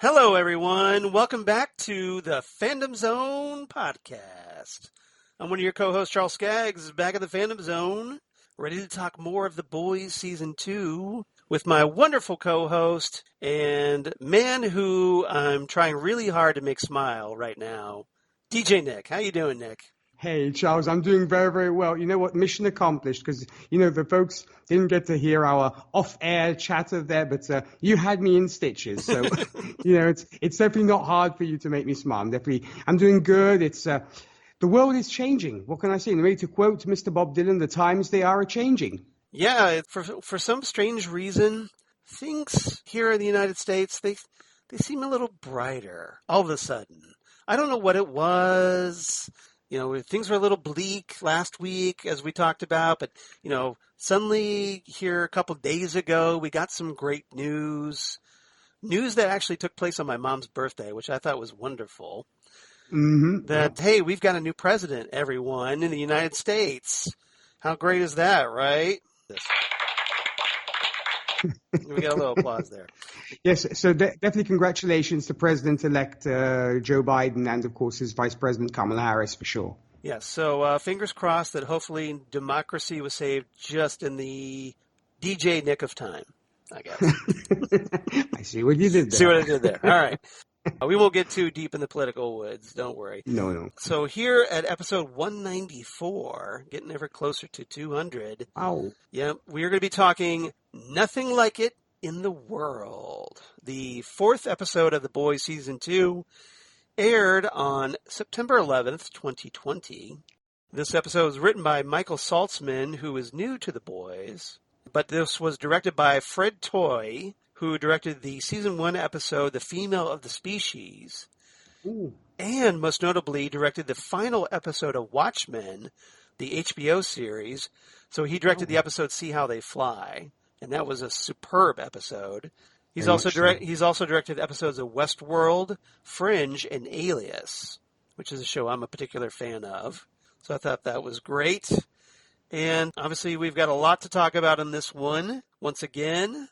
Hello, everyone. Welcome back to the Fandom Zone podcast. I'm one of your co-hosts, Charles Skaggs, back at the Fandom Zone, ready to talk more of The Boys Season 2 with my wonderful co-host and man who I'm trying really hard to make smile right now, DJ Nick. How you doing, Nick? Hey, Charles, I'm doing very, very well. You know what? Mission accomplished, because, the folks didn't get to hear our off-air chatter there, but you had me in stitches. So, it's definitely not hard for you to make me smile. I'm doing good. It's the world is changing. What can I say? And maybe to quote Mr. Bob Dylan, the times they are a-changing. Yeah, for some strange reason, things here in the United States, they seem a little brighter all of a sudden. I don't know what it was. Things were a little bleak last week, as we talked about, but, suddenly here a couple days ago, we got some great news that actually took place on my mom's birthday, which I thought was wonderful. Mm-hmm. Hey, we've got a new president, everyone, in the United States. How great is that, right? We got a little applause there. Yes, so definitely congratulations to President-elect Joe Biden and, of course, his Vice President Kamala Harris, for sure. Yes, so fingers crossed that hopefully democracy was saved just in the DJ nick of time, I guess. I see what you did there. See what I did there. All right. We won't get too deep in the political woods, don't worry. No. So here at episode 194, getting ever closer to 200. Wow. Yeah, we're going to be talking Nothing Like It in the World. The fourth episode of The Boys Season 2 aired on September 11th, 2020. This episode was written by Michael Saltzman, who is new to The Boys, but this was directed by Fred Toye, who directed the Season 1 episode, The Female of the Species, Ooh. and most notably directed the final episode of Watchmen, the HBO series. So he directed the episode See How They Fly, and that was a superb episode. He's also directed episodes of Westworld, Fringe, and Alias, which is a show I'm a particular fan of. So I thought that was great. And obviously we've got a lot to talk about in this one. Once again,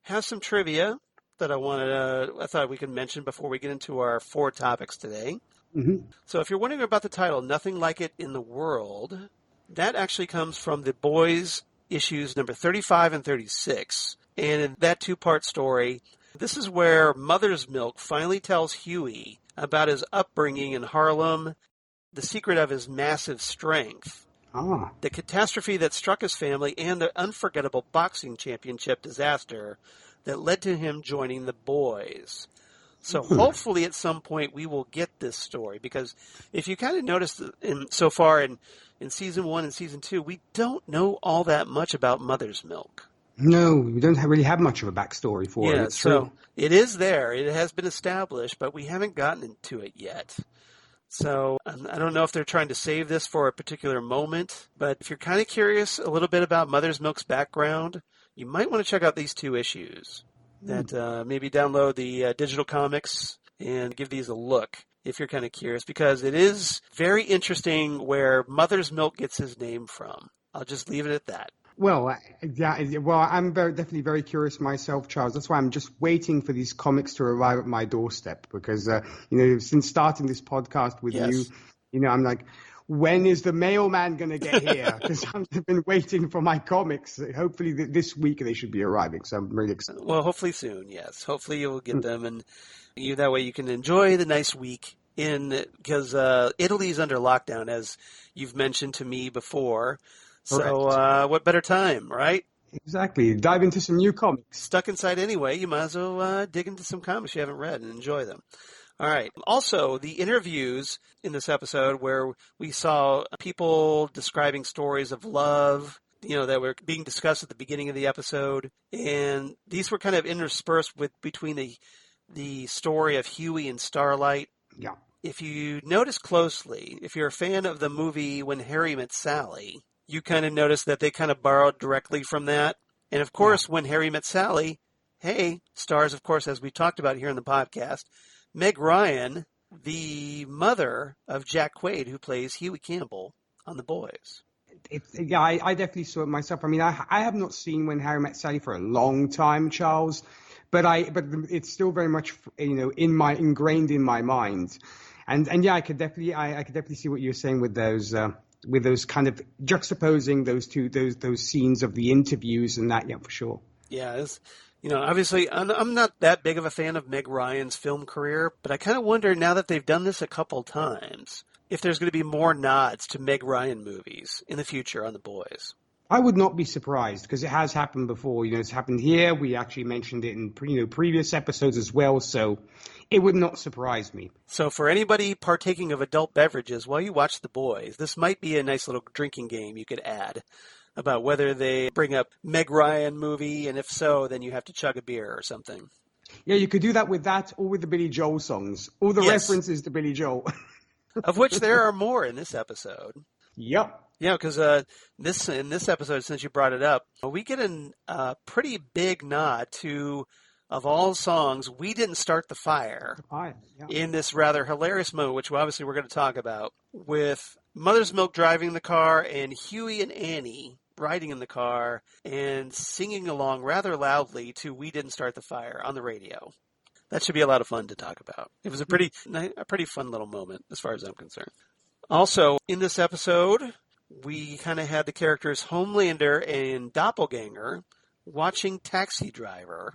have some trivia that I thought we could mention before we get into our four topics today. Mm-hmm. So if you're wondering about the title, Nothing Like It in the World, that actually comes from The Boys issues number 35 and 36. And in that two-part story, this is where Mother's Milk finally tells Huey about his upbringing in Harlem, the secret of his massive strength, the catastrophe that struck his family, and the unforgettable boxing championship disaster that led to him joining the Boys. So hopefully at some point we will get this story, because if you kind of notice so far in Season 1 and Season 2, we don't know all that much about Mother's Milk. No, we don't really have much of a backstory for it. It's so true. It is there. It has been established, but we haven't gotten into it yet. So I don't know if they're trying to save this for a particular moment, but if you're kind of curious a little bit about Mother's Milk's background, you might want to check out these two issues. That maybe download the digital comics and give these a look if you're kind of curious, because it is very interesting where Mother's Milk gets his name from. I'll just leave it at that. Well, I'm definitely very curious myself, Charles. That's why I'm just waiting for these comics to arrive at my doorstep, because, since starting this podcast with you, I'm like, when is the mailman going to get here? Because I've been waiting for my comics. Hopefully this week they should be arriving, so I'm really excited. Well, hopefully soon, yes. Hopefully you'll get them, and that way you can enjoy the nice week because Italy's under lockdown, as you've mentioned to me before. Correct. So what better time, right? Exactly. Dive into some new comics. Stuck inside anyway, you might as well dig into some comics you haven't read and enjoy them. All right. Also, the interviews in this episode where we saw people describing stories of love, that were being discussed at the beginning of the episode, and these were kind of interspersed between the story of Huey and Starlight. Yeah. If you notice closely, if you're a fan of the movie When Harry Met Sally, you kind of notice that they kind of borrowed directly from that. And of course, When Harry Met Sally, stars, of course, as we talked about here in the podcast, Meg Ryan, the mother of Jack Quaid, who plays Huey Campbell on The Boys. I definitely saw it myself. I mean, I have not seen When Harry Met Sally for a long time, Charles, but it's still very much ingrained in my mind. And yeah, I could definitely see what you're saying with those kind of juxtaposing those scenes of the interviews and that. Yeah, for sure. Yeah, obviously, I'm not that big of a fan of Meg Ryan's film career, but I kind of wonder now that they've done this a couple times if there's going to be more nods to Meg Ryan movies in the future on The Boys. I would not be surprised because it has happened before. It's happened here. We actually mentioned it in previous episodes as well, so it would not surprise me. So for anybody partaking of adult beverages while you watch The Boys, this might be a nice little drinking game you could add about whether they bring up Meg Ryan movie, and if so, then you have to chug a beer or something. Yeah, you could do that with that or with the Billy Joel songs. All the references to Billy Joel. Of which there are more in this episode. Yep. Yeah, because in this episode, since you brought it up, we get a pretty big nod to, of all songs, We Didn't Start the Fire in this rather hilarious moment, which obviously we're going to talk about, with Mother's Milk driving the car and Huey and Annie riding in the car and singing along rather loudly to We Didn't Start the Fire on the radio. That should be a lot of fun to talk about. It was a pretty fun little moment as far as I'm concerned. Also, in this episode, we kind of had the characters Homelander and Doppelganger watching Taxi Driver.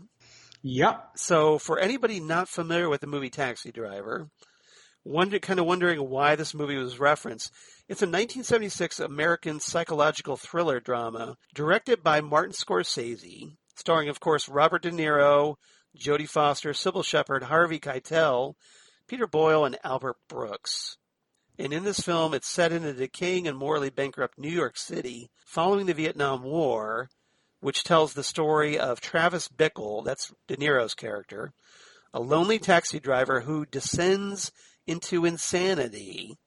Yep. So for anybody not familiar with the movie Taxi Driver, wondering why this movie was referenced, it's a 1976 American psychological thriller drama directed by Martin Scorsese, starring, of course, Robert De Niro, Jodie Foster, Sybil Shepherd, Harvey Keitel, Peter Boyle, and Albert Brooks. And in this film, it's set in a decaying and morally bankrupt New York City following the Vietnam War, which tells the story of Travis Bickle, that's De Niro's character, a lonely taxi driver who descends into insanity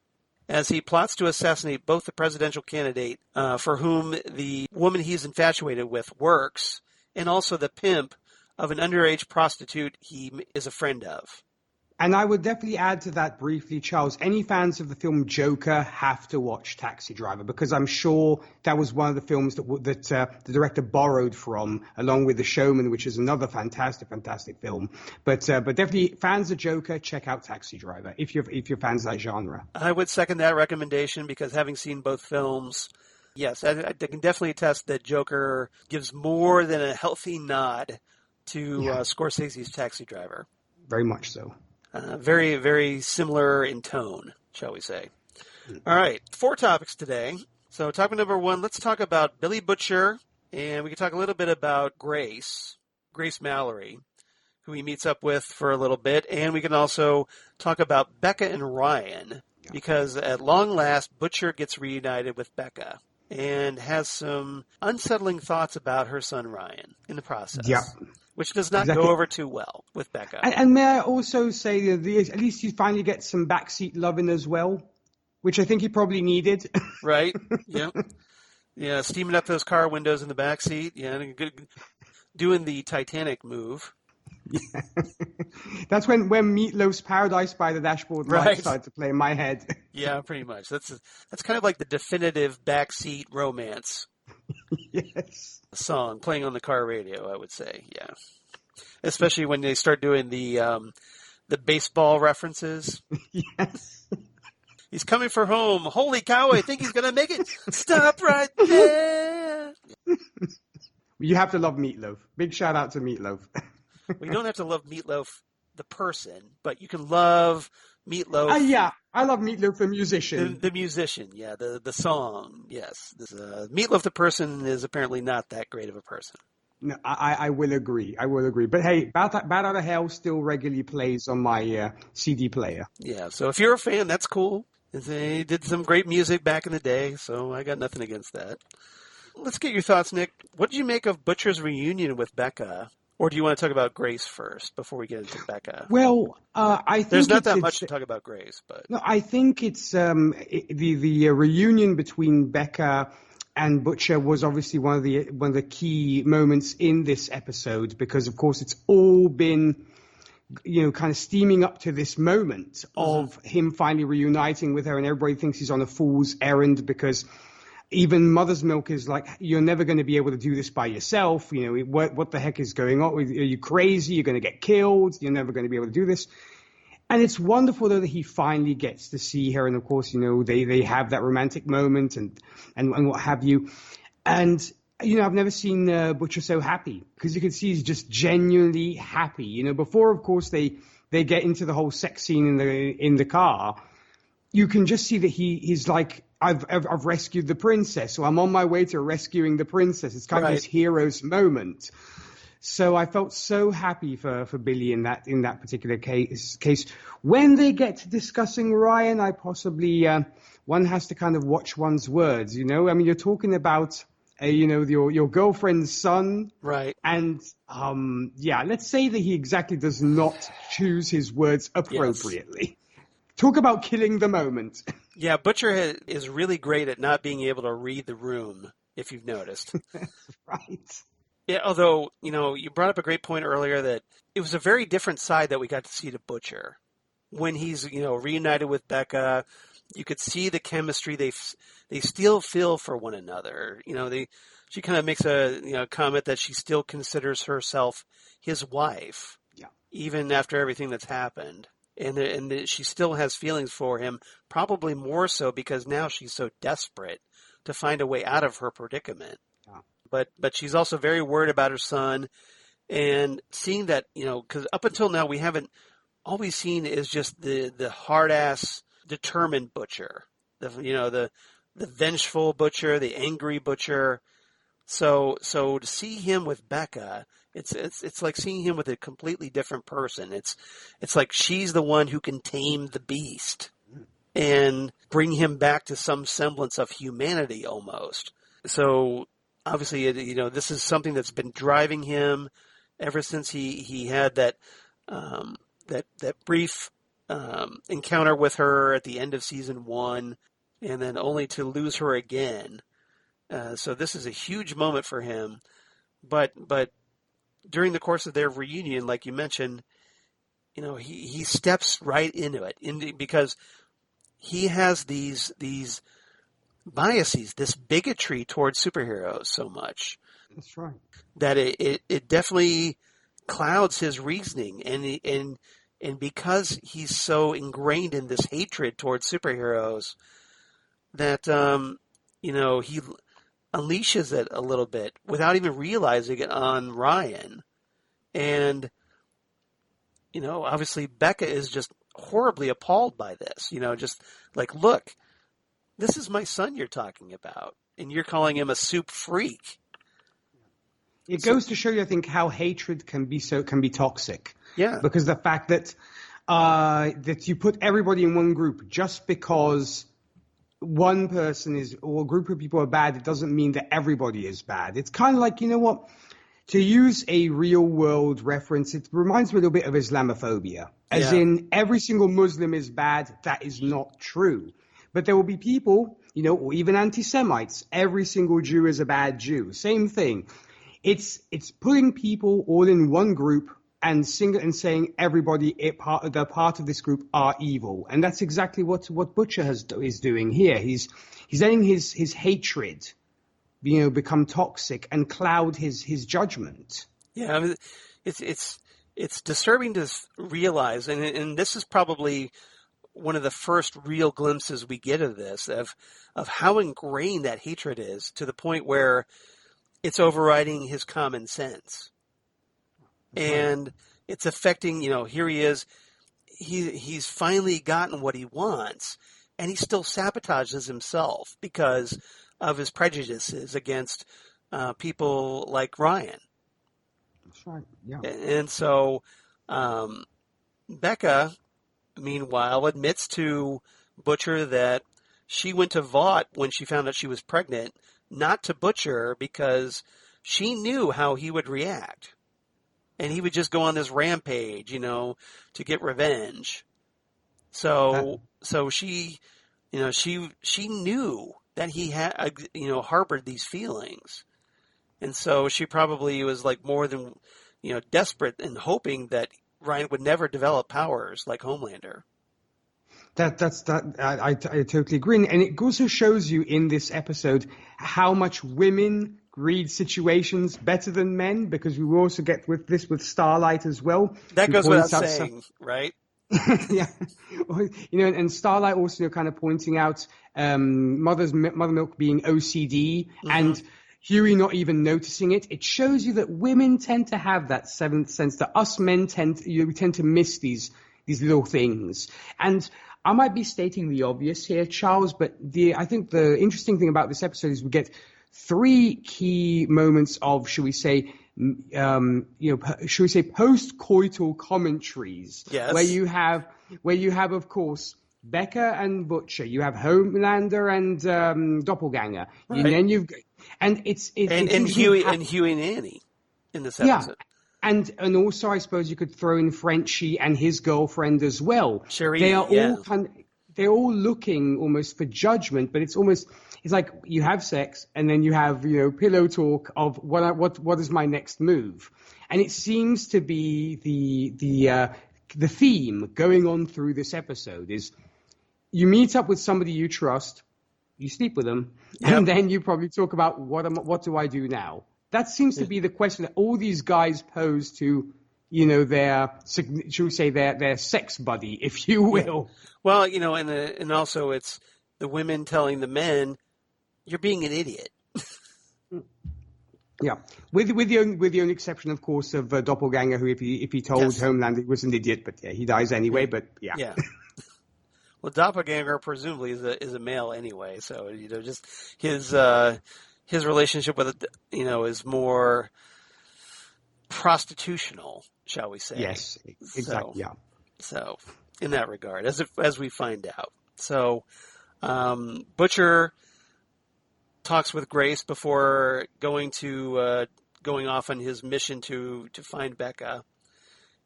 as he plots to assassinate both the presidential candidate for whom the woman he's infatuated with works, and also the pimp of an underage prostitute he is a friend of. And I would definitely add to that briefly, Charles, any fans of the film Joker have to watch Taxi Driver, because I'm sure that was one of the films that the director borrowed from, along with The Showman, which is another fantastic film. But definitely fans of Joker, check out Taxi Driver if you're fans of that genre. I would second that recommendation, because having seen both films, yes, I can definitely attest that Joker gives more than a healthy nod to Scorsese's Taxi Driver. Very much so. Very, very similar in tone, shall we say. All right, 4 topics today. So topic number 1, let's talk about Billy Butcher, and we can talk a little bit about Grace Mallory, who he meets up with for a little bit, and we can also talk about Becca and Ryan, because at long last, Butcher gets reunited with Becca and has some unsettling thoughts about her son Ryan in the process. Yeah. Which does not go over too well with Becca. And may I also say that at least you finally get some backseat loving as well, which I think he probably needed. Right. Yeah. Yeah. Steaming up those car windows in the backseat. Yeah. Doing the Titanic move. Yeah. That's when Meatloaf's Paradise by the Dashboard Light started to play in my head. Yeah, pretty much. That's kind of like the definitive backseat romance. Yes. Song playing on the car radio, I would say. Yeah. Especially when they start doing the baseball references. Yes. He's coming for home. Holy cow, I think he's going to make it. Stop right there. You have to love Meatloaf. Big shout out to Meatloaf. Well, you don't have to love Meatloaf, the person, but you can love Meatloaf. Yeah, I love Meatloaf the musician. The musician, yeah, the song, yes. Meatloaf the person is apparently not that great of a person. No, I will agree. I will agree. But hey, Bat Out of Hell still regularly plays on my CD player. Yeah, so if you're a fan, that's cool. They did some great music back in the day, so I got nothing against that. Let's get your thoughts, Nick. What did you make of Butcher's reunion with Becca? Or do you want to talk about Grace first before we get into Becca? Well, I think there's not that much to talk about Grace, but no, I think it's the reunion between Becca and Butcher was obviously one of the key moments in this episode because, of course, it's all been kind of steaming up to this moment of him finally reuniting with her, and everybody thinks he's on a fool's errand because even Mother's Milk is like, you're never going to be able to do this by yourself. What the heck is going on? Are you crazy? You're going to get killed. You're never going to be able to do this. And it's wonderful, though, that he finally gets to see her. And, of course, they have that romantic moment and what have you. And, I've never seen Butcher so happy because you can see he's just genuinely happy. Before, of course, they get into the whole sex scene in the car. You can just see that he's like, I've rescued the princess, so I'm on my way to rescuing the princess. It's kind of his hero's moment. So I felt so happy for Billy in that particular case. When they get to discussing Ryan, I possibly one has to kind of watch one's words. I mean, you're talking about your girlfriend's son, right? And let's say that he exactly does not choose his words appropriately. Yes. Talk about killing the moment. Yeah, Butcher is really great at not being able to read the room, if you've noticed. Right. Yeah, although, you brought up a great point earlier that it was a very different side that we got to see to Butcher. When he's, reunited with Becca, you could see the chemistry. They still feel for one another. She kind of makes a comment that she still considers herself his wife, even after everything that's happened. And she still has feelings for him, probably more so because now she's so desperate to find a way out of her predicament. Yeah. But she's also very worried about her son, and seeing that, because up until now we haven't, all we've seen is just the hard-ass, determined Butcher, the vengeful Butcher, the angry Butcher. So to see him with Becca, it's like seeing him with a completely different person. It's like she's the one who can tame the beast and bring him back to some semblance of humanity almost. So obviously, this is something that's been driving him ever since he had that brief encounter with her at the end of season 1, and then only to lose her again. So this is a huge moment for him, but during the course of their reunion, like you mentioned, he steps right into it, because he has these biases, this bigotry towards superheroes so much. That's right. That it definitely clouds his reasoning, and because he's so ingrained in this hatred towards superheroes, that he unleashes it a little bit without even realizing it on Ryan. And, obviously Becca is just horribly appalled by this, just like, look, this is my son you're talking about, and you're calling him a soup freak. It goes to show you, I think, how hatred can be toxic. Yeah. Because the fact that you put everybody in one group just because one person or a group of people are bad, it doesn't mean that everybody is bad. It's kind of like, to use a real world reference, it reminds me a little bit of Islamophobia. As in, every single Muslim is bad. That is not true. But there will be people, or even anti-Semites. Every single Jew is a bad Jew. Same thing. It's putting people all in one group and saying everybody they're part of this group are evil, and that's exactly what Butcher is doing here. He's letting his hatred, become toxic and cloud his judgment. Yeah, I mean, it's disturbing to realize, and this is probably one of the first real glimpses we get of this, of how ingrained that hatred is, to the point where it's overriding his common sense. And it's affecting, here he is. he's finally gotten what he wants, and he still sabotages himself because of his prejudices against people like Ryan. That's right. Yeah. And so Becca, meanwhile, admits to Butcher that she went to Vought when she found out she was pregnant, not to Butcher because she knew how he would react. And he would just go on this rampage, to get revenge. So she, she knew that he had, harbored these feelings. And so she probably was like more than, desperate and hoping that Ryan would never develop powers like Homelander. I totally agree. And it also shows you in this episode how much women read situations better than men, because we will also get with Starlight as well. That goes without saying, right? Yeah. And Starlight also kind of pointing out Mother Milk being OCD and Huey not even noticing it. It shows you that women tend to have that seventh sense, that us men tend to miss these little things. And I might be stating the obvious here, Charles, but I think the interesting thing about this episode is we get 3 key moments of, shall we say, post-coital commentaries. Yes. Where you have, of course, Becca and Butcher. You have Homelander and Doppelganger. Right. And then it's Huey and Annie in this episode. Yeah. And also, I suppose you could throw in Frenchie and his girlfriend as well. Sherry, they are all they're all looking almost for judgment, but it's like you have sex and then you have pillow talk of what is my next move, and it seems to be the theme going on through this episode is you meet up with somebody you trust, you sleep with them, and then you probably talk about what do I do now. That seems to be the question that all these guys pose to, their, shall we say, their sex buddy, if you will. Yeah. Well, and also it's the women telling the men, "You're being an idiot." Yeah, with the only exception, of course, of Doppelganger, who if he told Homelander he was an idiot, but he dies anyway. But yeah. Well, Doppelganger presumably is a male anyway, so just his relationship with it, is more prostitutional, shall we say? Yes, exactly. So in that regard, as we find out, so Butcher talks with Grace before going off on his mission to find Becca,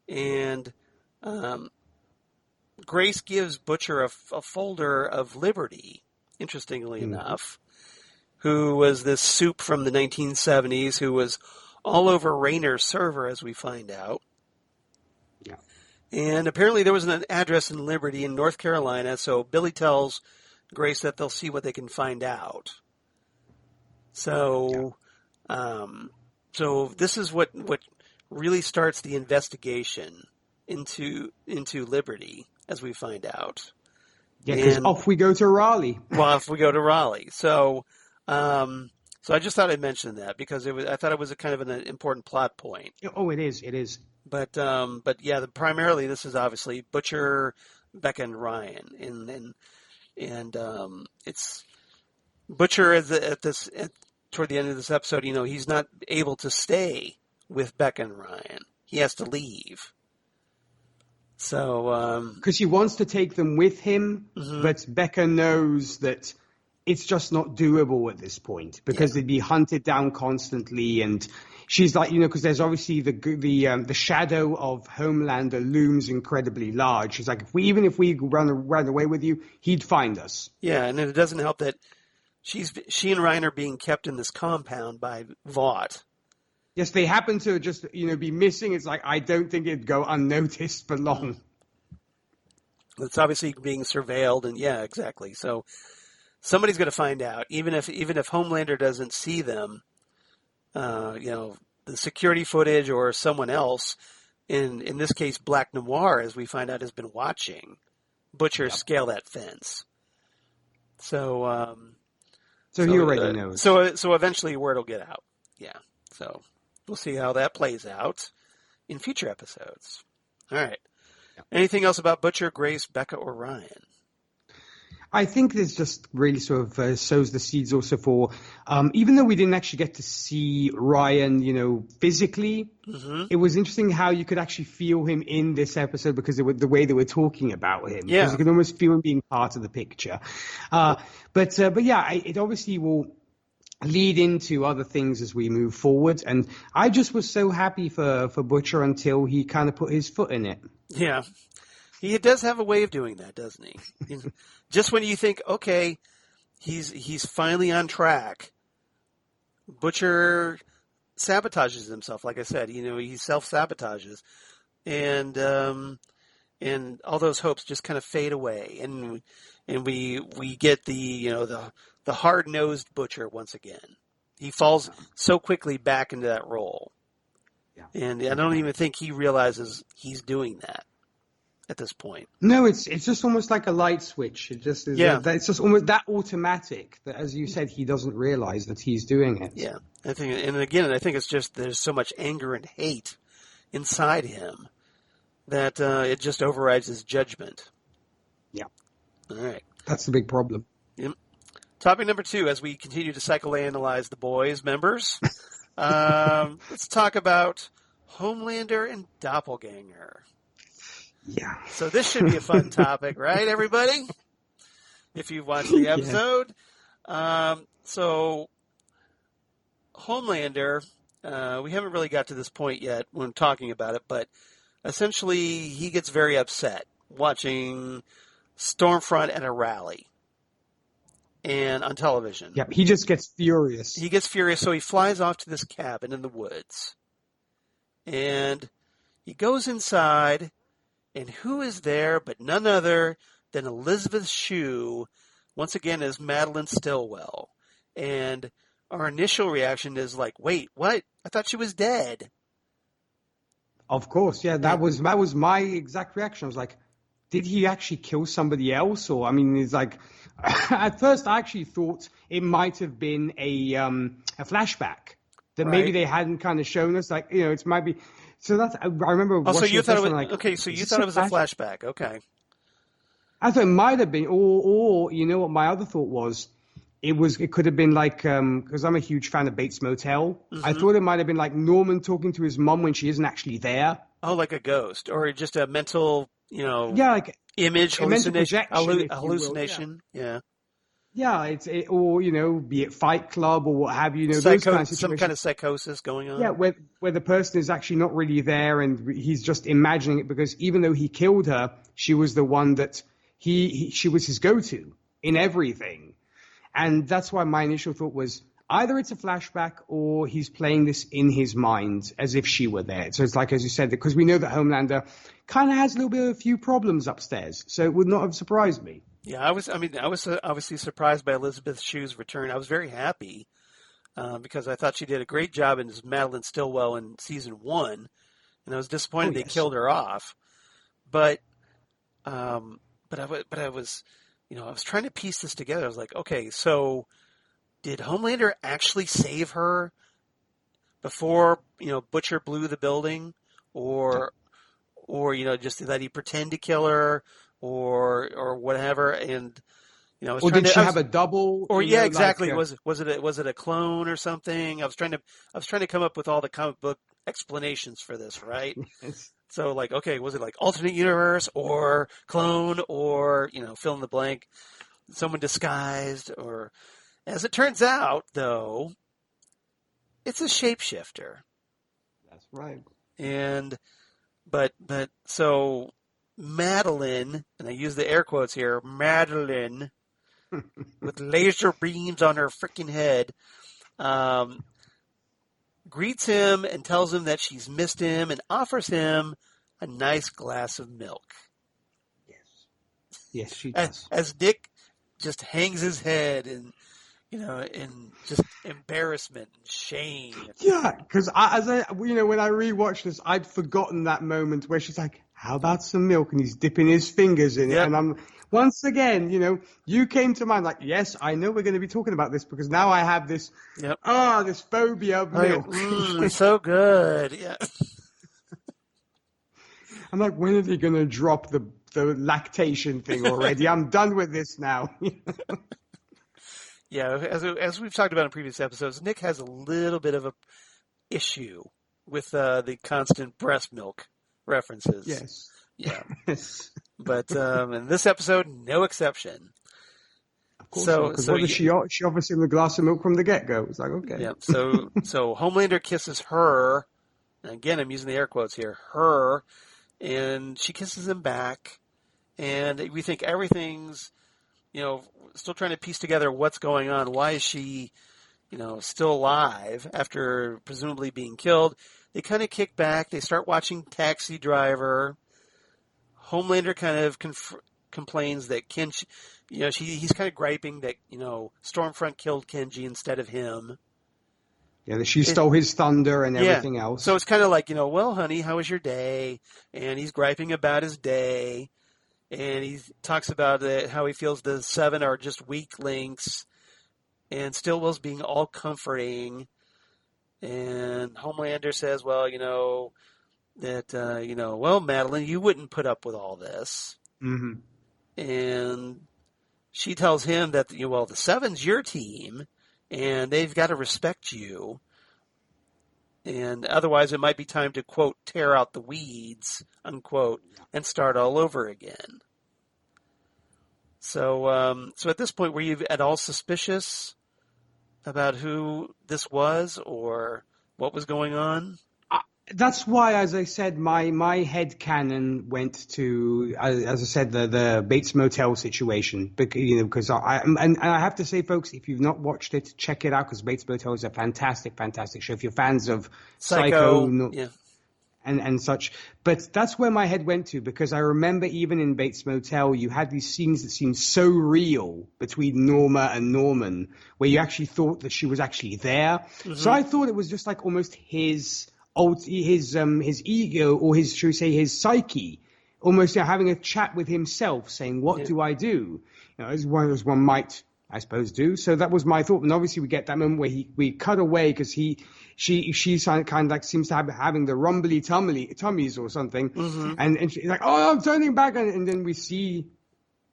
and Grace gives Butcher a folder of Liberty. Interestingly enough. Who was this soup from the 1970s who was all over Rayner's server, as we find out. Yeah. And apparently there was an address in Liberty in North Carolina, so Billy tells Grace that they'll see what they can find out. So, so this is what really starts the investigation into Liberty, as we find out. Yeah, because off we go to Raleigh. Well, off we go to Raleigh. So I just thought I'd mention that because I thought it was a kind of an important plot point. Oh, it is. But yeah, primarily this is obviously Butcher, Becca, and Ryan, and it's Butcher toward the end of this episode. He's not able to stay with Becca and Ryan. He has to leave. So because he wants to take them with him, but Becca knows that it's just not doable at this point because they'd be hunted down constantly, and she's like, because there's obviously the shadow of Homelander looms incredibly large. She's like, if we ran away with you, he'd find us. Yeah, and it doesn't help that she and Ryan are being kept in this compound by Vought. Yes, they happen to just be missing. It's like I don't think it'd go unnoticed for long. It's obviously being surveilled, and yeah, exactly. So somebody's going to find out, even if Homelander doesn't see them. The security footage or someone else, in this case Black Noir, as we find out, has been watching Butcher scale that fence. So he already knows. So eventually word will get out. Yeah. So we'll see how that plays out in future episodes. All right. Anything else about Butcher, Grace, Becca, or Ryan? I think this just really sort of sows the seeds also for, even though we didn't actually get to see Ryan, physically, it was interesting how you could actually feel him in this episode because the way they were talking about him. Yeah. Because you can almost feel him being part of the picture. But yeah, it obviously will lead into other things as we move forward. And I just was so happy for Butcher until he kind of put his foot in it. Yeah. He does have a way of doing that, doesn't he? Just when you think, okay, he's finally on track, Butcher sabotages himself. Like I said, he self-sabotages, and all those hopes just kind of fade away, and we get the hard-nosed Butcher once again. He falls so quickly back into that role, and I don't even think he realizes he's doing that at this point. No, it's just almost like a light switch. It just is. Yeah. It's just almost that automatic that, as you said, he doesn't realize that he's doing it. Yeah, I think it's just there's so much anger and hate inside him that it just overrides his judgment. Yeah. All right. That's the big problem. Yep. Topic number 2, as we continue to psychoanalyze the boys members, let's talk about Homelander and Doppelganger. Yeah. So this should be a fun topic, right, everybody? If you've watched the episode. So Homelander, we haven't really got to this point yet when talking about it, but essentially he gets very upset watching Stormfront at a rally and on television. Yeah, he just gets furious. He gets furious, so he flies off to this cabin in the woods. And he goes inside, and who is there but none other than Elisabeth Shue, once again as Madelyn Stillwell. And our initial reaction is like, wait, what? I thought she was dead. Of course, yeah, that was my exact reaction. I was like, did he actually kill somebody else? Or, I mean, it's like, at first I actually thought it might have been a flashback that maybe they hadn't kind of shown us. Like, it might be. So that's, I remember watching so you thought it was, like, okay, so you thought it was a flashback. Okay. I thought it might have been, or you know what my other thought was? It could have been like, because I'm a huge fan of Bates Motel. Mm-hmm. I thought it might have been like Norman talking to his mom when she isn't actually there. Oh, like a ghost, or just a mental, like image, hallucination. Yeah. Yeah, or be it Fight Club or what have you. Those kind of some kind of psychosis going on. Yeah, where the person is actually not really there and he's just imagining it because even though he killed her, she was the one that she was his go-to in everything. And that's why my initial thought was either it's a flashback or he's playing this in his mind as if she were there. So it's like, as you said, because we know that Homelander kind of has a few problems upstairs. So it would not have surprised me. Yeah, I was obviously surprised by Elisabeth Shue's return. I was very happy because I thought she did a great job as Madelyn Stillwell in season 1, and I was disappointed they killed her off. But I was, I was trying to piece this together. I was like, okay, so did Homelander actually save her before Butcher blew the building, or just that he pretend to kill her? Or whatever, and or did she have a double? Or exactly. Was it a clone or something? I was trying to come up with all the comic book explanations for this, right? Yes. So like, okay, was it like alternate universe or clone or fill in the blank, someone disguised, or as it turns out though, it's a shapeshifter. That's right. And but so. Madelyn, and I use the air quotes here, Madelyn, with laser beams on her freaking head, greets him and tells him that she's missed him and offers him a nice glass of milk. Yes, she does. As Dick just hangs his head in just embarrassment and shame. Yeah, because when I rewatched this, I'd forgotten that moment where she's like, how about some milk? And he's dipping his fingers in it. And I'm, once again, you came to mind like, yes, I know we're going to be talking about this because now I have this, this phobia of milk. So good. Yeah. I'm like, when are they going to drop the lactation thing already? I'm done with this now. Yeah, as we've talked about in previous episodes, Nick has a little bit of a issue with the constant breast milk references. Yes. Yeah. Yes. But in this episode, no exception. Of course not, because what does she offers him a glass of milk from the get-go. It's like, okay. Yeah, so Homelander kisses her, and again, I'm using the air quotes here, her, and she kisses him back, and we think everything's, still trying to piece together what's going on. Why is she, still alive after presumably being killed? They kind of kick back. They start watching Taxi Driver. Homelander kind of complains that he's kind of griping that, Stormfront killed Kenji instead of him. Yeah, that she stole his thunder and everything else. So it's kind of like, well, honey, how was your day? And he's griping about his day. And he talks about how he feels the 7 are just weak links. And Stillwell's being all comforting. And Homelander says, well, well, Madelyn, you wouldn't put up with all this. Mm-hmm. And she tells him that, the 7's your team, and they've got to respect you. And otherwise it might be time to, quote, tear out the weeds, unquote, and start all over again. So at this point, were you at all suspicious about who this was or what was going on? That's why, as I said, my headcanon went to, as I said, the Bates Motel situation. Because I have to say, folks, if you've not watched it, check it out, because Bates Motel is a fantastic, fantastic show. If you're fans of Psycho yeah. and such. But that's where my head went to, because I remember even in Bates Motel, you had these scenes that seemed so real between Norma and Norman, where you actually thought that she was actually there. Mm-hmm. So I thought it was just like almost his ego, or should we say his psyche, almost having a chat with himself, saying, what do I do? As one might, I suppose, do. So that was my thought. And obviously we get that moment where we cut away, because she kind of like seems to have having the rumbly tummies or something. Mm-hmm. And she's like, oh, I'm turning back. And then we see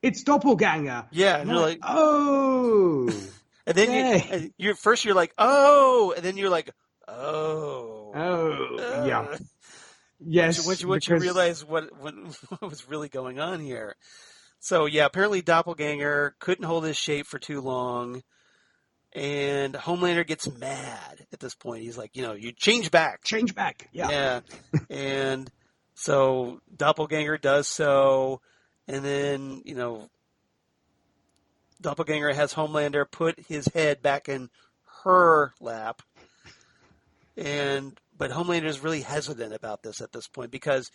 it's Doppelganger. Yeah. And you're like, oh. And then you're like, oh, and then you're like, oh. Yeah. Yes. Once you realize what was really going on here. So, yeah, apparently Doppelganger couldn't hold his shape for too long. And Homelander gets mad at this point. He's like, you change back. Change back. Yeah. And so Doppelganger does so. And then, Doppelganger has Homelander put his head back in her lap. But Homelander is really hesitant about this at this point, because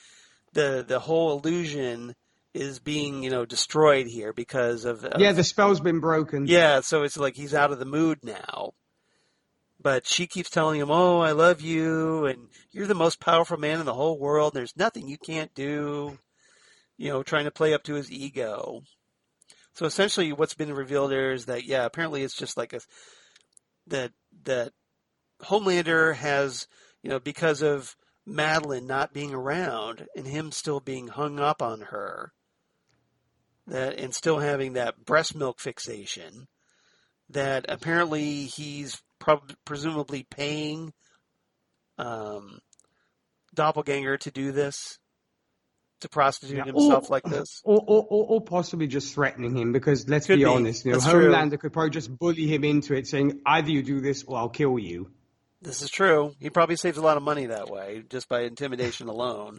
the whole illusion is being, destroyed here because of the spell's been broken. Yeah, so it's like he's out of the mood now. But she keeps telling him, oh, I love you, and you're the most powerful man in the whole world, and there's nothing you can't do, trying to play up to his ego. So essentially what's been revealed there is that, apparently it's just like that Homelander has, because of Madelyn not being around and him still being hung up on her, and still having that breast milk fixation, that apparently he's presumably paying Doppelganger to do this, to prostitute himself like this. Or possibly just threatening him, because let's be honest, Homelander could probably just bully him into it, saying, either you do this or I'll kill you. This is true. He probably saves a lot of money that way, just by intimidation alone.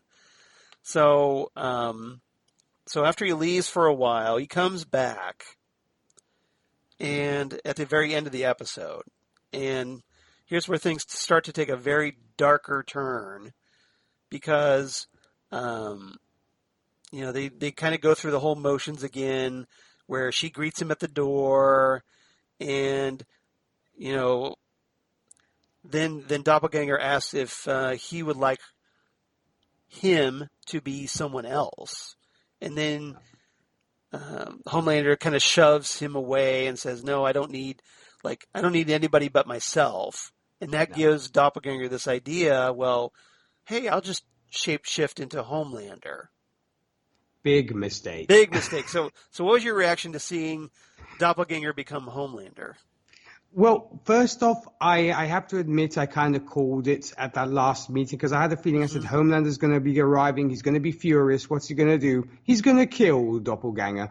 So after he leaves for a while, he comes back, and at the very end of the episode, and here's where things start to take a very darker turn, because they kind of go through the whole motions again, where she greets him at the door, and Then Doppelganger asks if he would like him to be someone else. And then Homelander kind of shoves him away and says, no, I don't need anybody but myself. And that gives Doppelganger this idea, well, hey, I'll just shapeshift into Homelander. Big mistake. Big mistake. So what was your reaction to seeing Doppelganger become Homelander? Well, first off, I have to admit I kind of called it at that last meeting because I had a feeling. I said, Homelander's going to be arriving. He's going to be furious. What's he going to do? He's going to kill Doppelganger.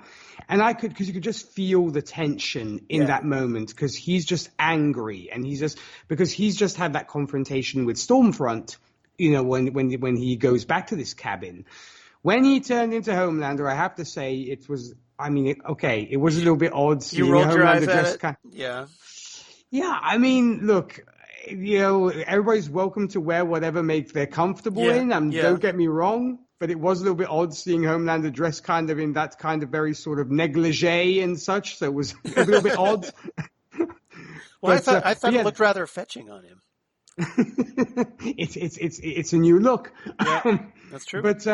And because you could just feel the tension in that moment because he's just angry and because he's just had that confrontation with Stormfront, when he goes back to this cabin. When he turned into Homelander, I have to say it was a little bit odd seeing you rolled your eyes Homelander at it? Yeah. Yeah, I mean, look, everybody's welcome to wear whatever they're comfortable in. Don't get me wrong, but it was a little bit odd seeing Homelander dressed kind of in that kind of very sort of negligee and such. So it was a little bit odd. Well, I thought it looked rather fetching on him. It's a new look. Yeah, that's true. But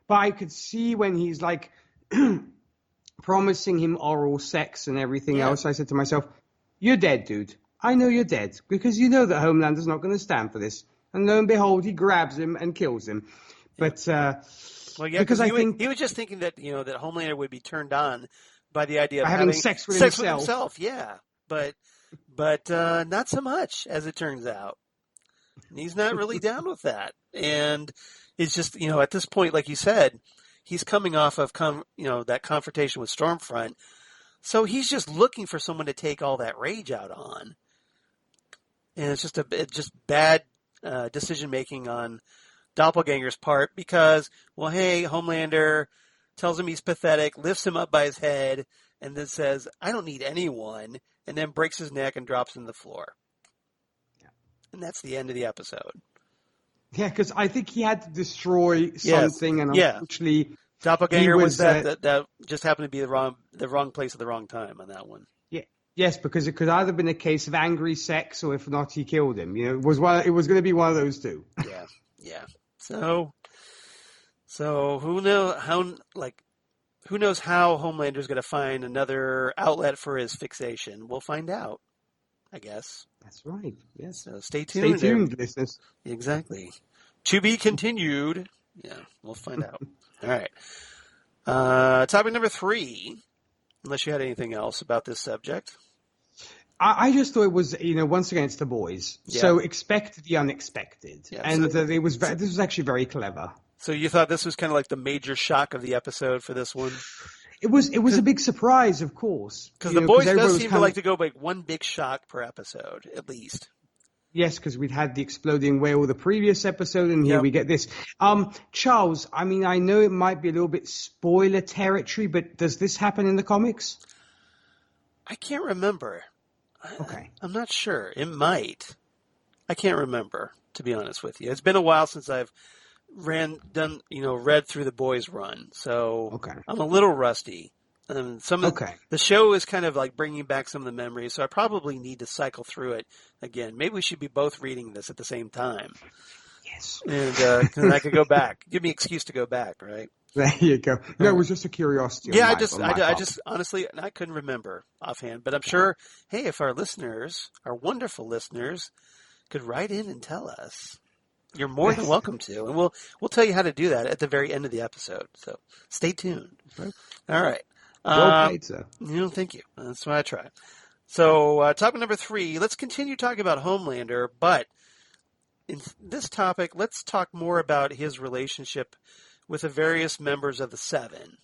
I could see when he's like promising him oral sex and everything else. I said to myself, "You're dead, dude. I know you're dead because you know that Homelander's not going to stand for this." And lo and behold, he grabs him and kills him. But because he was just thinking that that Homelander would be turned on by the idea of having sex with himself. Yeah, but not so much as it turns out. And he's not really down with that, and it's just at this point, like you said, he's coming off of that confrontation with Stormfront. So he's just looking for someone to take all that rage out on. And it's just bad decision making on Doppelganger's part because, well, hey, Homelander tells him he's pathetic, lifts him up by his head, and then says, "I don't need anyone," and then breaks his neck and drops him to the floor. Yeah. And that's the end of the episode. Yeah, because I think he had to destroy something, and unfortunately, Doppelganger was that just happened to be the wrong place at the wrong time on that one. Yes, because it could either have been a case of angry sex, or if not, he killed him. It was going to be one of those two. Yeah. So who knows how Homelander's going to find another outlet for his fixation? We'll find out, I guess. That's right. Yes. So stay tuned. Stay tuned, listeners. Exactly. To be continued. Yeah, we'll find out. All right. Topic number 3. Unless you had anything else about this subject. I just thought it was, once again, it's the boys. Yeah. So expect the unexpected. Yeah, and this was actually very clever. So you thought this was kind of like the major shock of the episode for this one? It was a big surprise, of course. Because the boys does seem to like to go like one big shock per episode, at least. Yes, because we'd had the exploding whale the previous episode, and here we get this. Charles, I mean, I know it might be a little bit spoiler territory, but does this happen in the comics? I can't remember. Okay. I'm not sure. It might. I can't remember, to be honest with you. It's been a while since I've read through the boys' run, so I'm a little rusty. The show is kind of like bringing back some of the memories, so I probably need to cycle through it again. Maybe we should be both reading this at the same time. Yes. And I could go back. Give me an excuse to go back, right? There you go. No, it was just a curiosity. Yeah, I just honestly, I couldn't remember offhand, but I'm sure, hey, if our listeners, our wonderful listeners, could write in and tell us, you're more than welcome to, and we'll tell you how to do that at the very end of the episode. So stay tuned. Right. All right. Well played, sir. Thank you. That's what I try. So, topic number 3, let's continue talking about Homelander, but in this topic, let's talk more about his relationship with the various members of the Seven.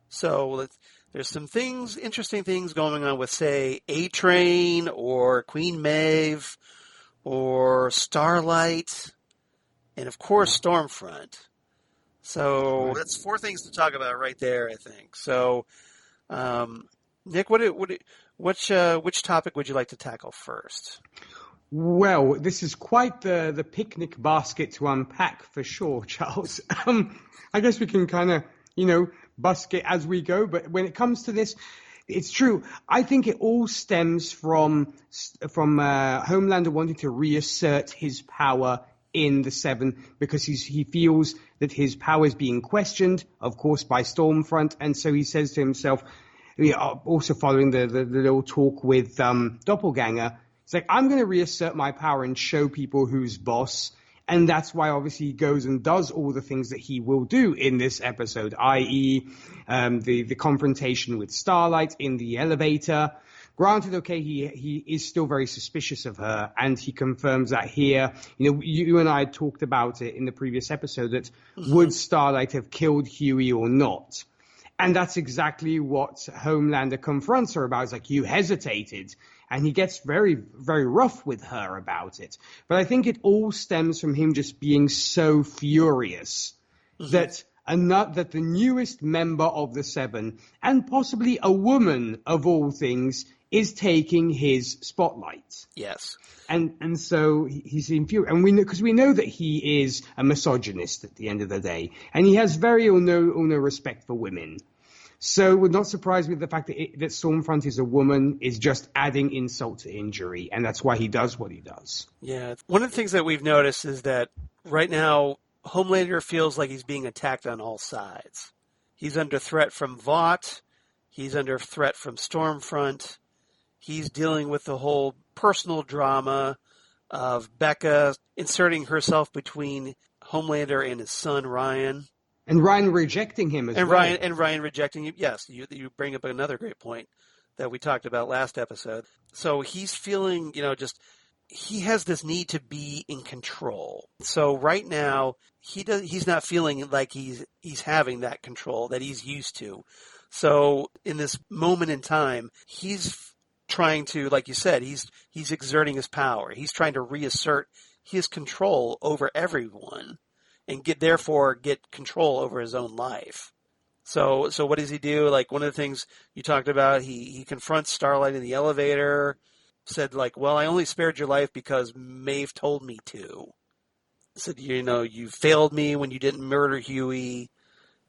So, there's some interesting things going on with, say, A-Train, or Queen Maeve, or Starlight, and of course, Stormfront. So that's 4 things to talk about right there, I think. So, Nick, which topic would you like to tackle first? Well, this is quite the picnic basket to unpack for sure, Charles. I guess we can kind of, busk it as we go. But when it comes to this, it's true. I think it all stems from Homelander wanting to reassert his power in the Seven because he feels that his power is being questioned, of course, by Stormfront, and so he says to himself, also following the little talk with Doppelganger, it's like, I'm going to reassert my power and show people who's boss, And that's why, obviously, he goes and does all the things that he will do in this episode, i.e., the confrontation with Starlight in the elevator. Granted, okay, he is still very suspicious of her, and he confirms that here. You and I had talked about it in the previous episode, that would Starlight have killed Huey or not? And that's exactly what Homelander confronts her about. It's like, you hesitated. And he gets very, very rough with her about it. But I think it all stems from him just being so furious that the newest member of the Seven, and possibly a woman of all things, is taking his spotlight. Yes. And so he's infuriated. And we know that he is a misogynist at the end of the day. And he has very or no respect for women. So we're not surprised with the fact that Stormfront is a woman is just adding insult to injury. And that's why he does what he does. Yeah. One of the things that we've noticed is that right now, Homelander feels like he's being attacked on all sides. He's under threat from Vought. He's under threat from Stormfront. He's dealing with the whole personal drama of Becca inserting herself between Homelander and his son, Ryan. And Ryan rejecting him as well. Ryan rejecting him. Yes, you bring up another great point that we talked about last episode. So he's feeling, he has this need to be in control. So right now, he's not feeling like he's having that control that he's used to. So in this moment in time, he's trying to, like you said, he's exerting his power. He's trying to reassert his control over everyone and therefore get control over his own life. So what does he do? Like, one of the things you talked about, he confronts Starlight in the elevator, said like, well, I only spared your life because Maeve told me to. Said, you failed me when you didn't murder Huey.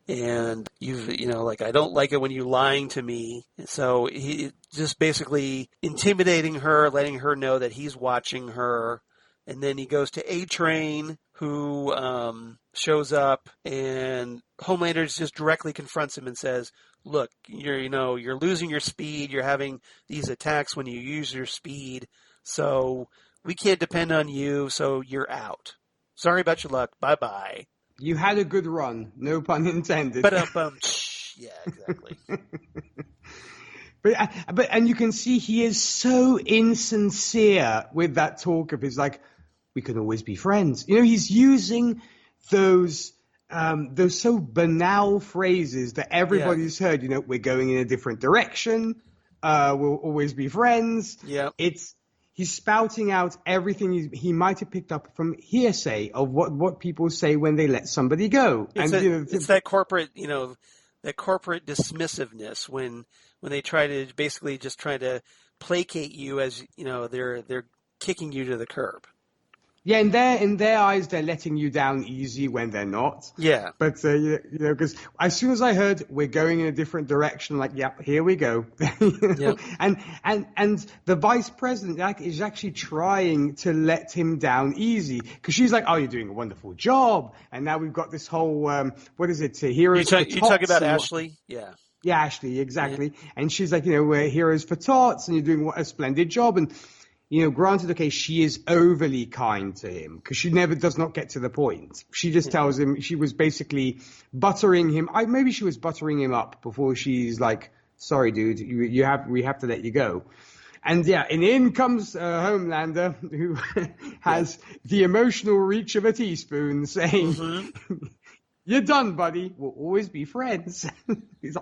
And I don't like it when you're lying to me. So he just basically intimidating her, letting her know that he's watching her. And then he goes to A-Train, who shows up, and Homelander just directly confronts him and says, look, you're losing your speed. You're having these attacks when you use your speed. So we can't depend on you. So you're out. Sorry about your luck. Bye-bye. You had a good run, no pun intended. But yeah, exactly. But you can see he is so insincere with that talk of his, like, we can always be friends. He's using those so banal phrases that everybody's heard. We're going in a different direction. We'll always be friends. Yeah. He's spouting out everything he might have picked up from hearsay of what people say when they let somebody go. It's that corporate, that corporate dismissiveness when they try to basically just try to placate you as, they're kicking you to the curb. Yeah, in their eyes, they're letting you down easy when they're not. Yeah. But, because as soon as I heard we're going in a different direction, like, yep, here we go. Yep. And the vice president is actually trying to let him down easy. Because she's like, oh, you're doing a wonderful job. And now we've got this whole, what is it, Heroes for Tots. You talk about Ashley? Yeah. Yeah, Ashley, exactly. Yeah. And she's like, we're heroes for tots, and you're doing a splendid job. And granted, okay, she is overly kind to him because she never does not get to the point. She just tells him she was basically buttering him. Maybe she was buttering him up before she's like, sorry, dude, we have to let you go. And yeah, and in comes Homelander, who has the emotional reach of a teaspoon, saying, you're done, buddy. We'll always be friends.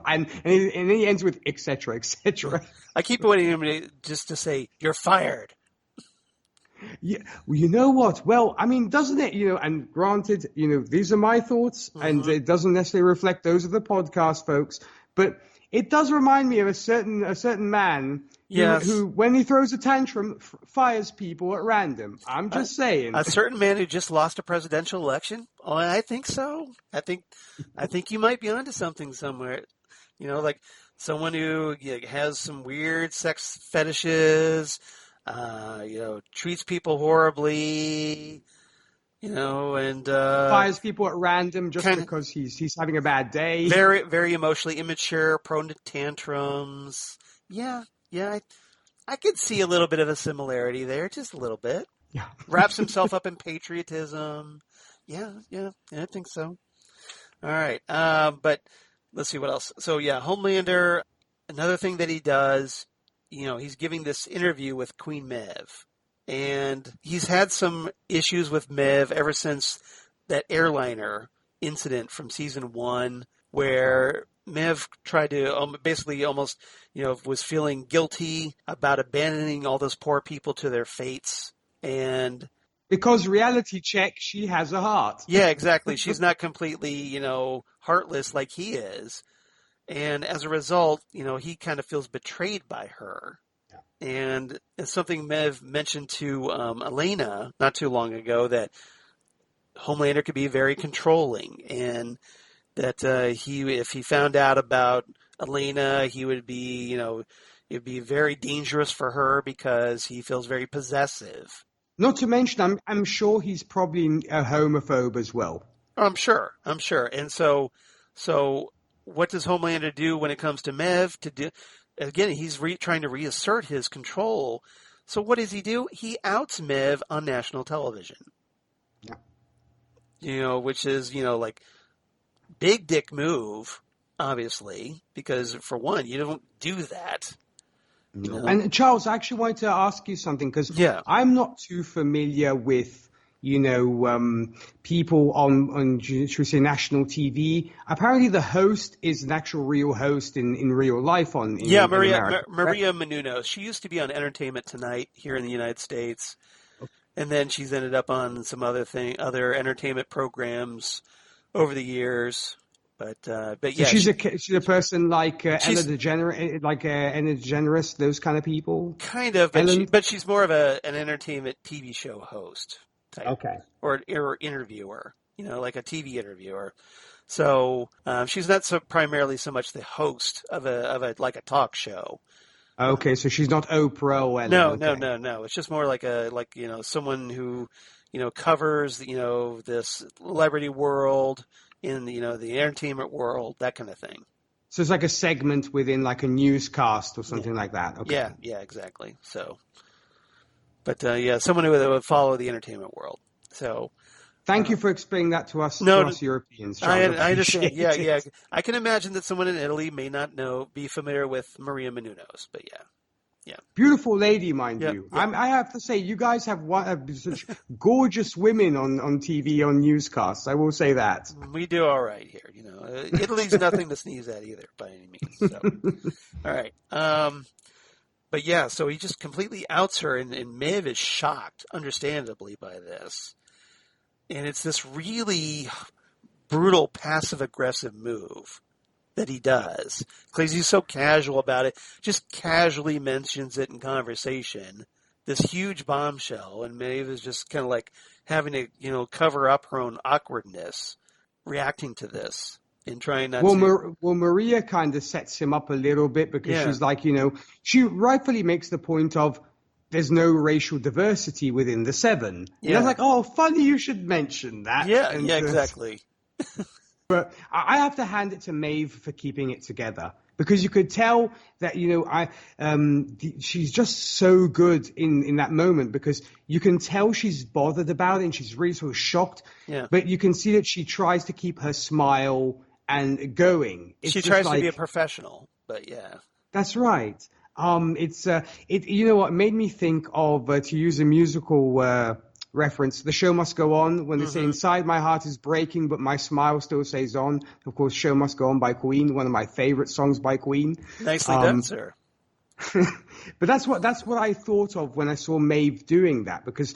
and he ends with, et cetera, et cetera. I keep waiting him just to say, you're fired. Yeah, well, you know what? Well, I mean, doesn't it? And granted, these are my thoughts, and it doesn't necessarily reflect those of the podcast folks, but it does remind me of a certain man who, when he throws a tantrum, fires people at random. I'm just saying. A certain man who just lost a presidential election? Oh, I think so. I think you might be onto something somewhere. Like someone who has some weird sex fetishes, treats people horribly, and fires people at random just because he's having a bad day. Very, very emotionally immature, prone to tantrums. Yeah, I could see a little bit of a similarity there, just a little bit. Yeah. Wraps himself up in patriotism. Yeah, I think so. All right. But let's see what else. So yeah, Homelander, another thing that he does, he's giving this interview with Queen Maeve. And he's had some issues with Maeve ever since that airliner incident from season 1, where Maeve tried to basically almost, was feeling guilty about abandoning all those poor people to their fates. And because reality check, she has a heart. yeah, exactly. She's not completely, heartless like he is. And as a result, he kind of feels betrayed by her. Yeah. And it's something Maeve mentioned to Elena not too long ago, that Homelander could be very controlling, and that if he found out about Elena, he would be, it'd be very dangerous for her because he feels very possessive. Not to mention, I'm sure he's probably a homophobe as well. I'm sure. And so what does Homelander do when it comes to Maeve? Again, he's trying to reassert his control. So what does he do? He outs Maeve on national television. Yeah. Which is, like, big dick move, obviously, because for one, you don't do that. No. And Charles, I actually wanted to ask you something, because I'm not too familiar with, people on should we say, national TV. Apparently the host is an actual real host in real life in America. Maria Menounos. She used to be on Entertainment Tonight here in the United States. Okay. And then she's ended up on some other entertainment programs over the years. But yeah, so she's a person like Ellen DeGeneres, those kind of people. Kind of, but she's more of an entertainment TV show host type, okay, or interviewer, like a TV interviewer. So she's not primarily so much the host of a talk show. Okay, so she's not Oprah or Ellen. No. It's just more like someone who covers this celebrity world in the entertainment world, that kind of thing. So it's like a segment within like a newscast or something like that. Okay. Yeah, exactly. So, but someone who would follow the entertainment world. So, thank you for explaining that to us Europeans. I understand. Yeah. I can imagine that someone in Italy may not be familiar with Maria Menounos, but yeah. Beautiful lady, mind you. Yeah. I have to say, you guys have such gorgeous women on TV, on newscasts. I will say that. We do all right here. Italy's nothing to sneeze at either, by any means. So. All right. But yeah, so he just completely outs her, and Maeve is shocked, understandably, by this. And it's this really brutal, passive-aggressive move that he does, because he's so casual about it, just casually mentions it in conversation, this huge bombshell, and Maeve is just kind of like having to, cover up her own awkwardness, reacting to this, and trying not to... Well, Maria kind of sets him up a little bit, because she's like, she rightfully makes the point of, there's no racial diversity within the Seven. And I was like, oh, funny you should mention that. Yeah, exactly. But I have to hand it to Maeve for keeping it together, because you could tell that, she's just so good in that moment, because you can tell she's bothered about it and she's really sort of shocked. Yeah. But you can see that she tries to keep her smile and going. She tries to be a professional, but yeah. That's right. It made me think of, to use a musical reference, The Show Must Go On, when they say, inside my heart is breaking, but my smile still stays on. Of course, Show Must Go On by Queen, one of my favorite songs by Queen. Nicely done, sir. But that's what I thought of when I saw Maeve doing that, because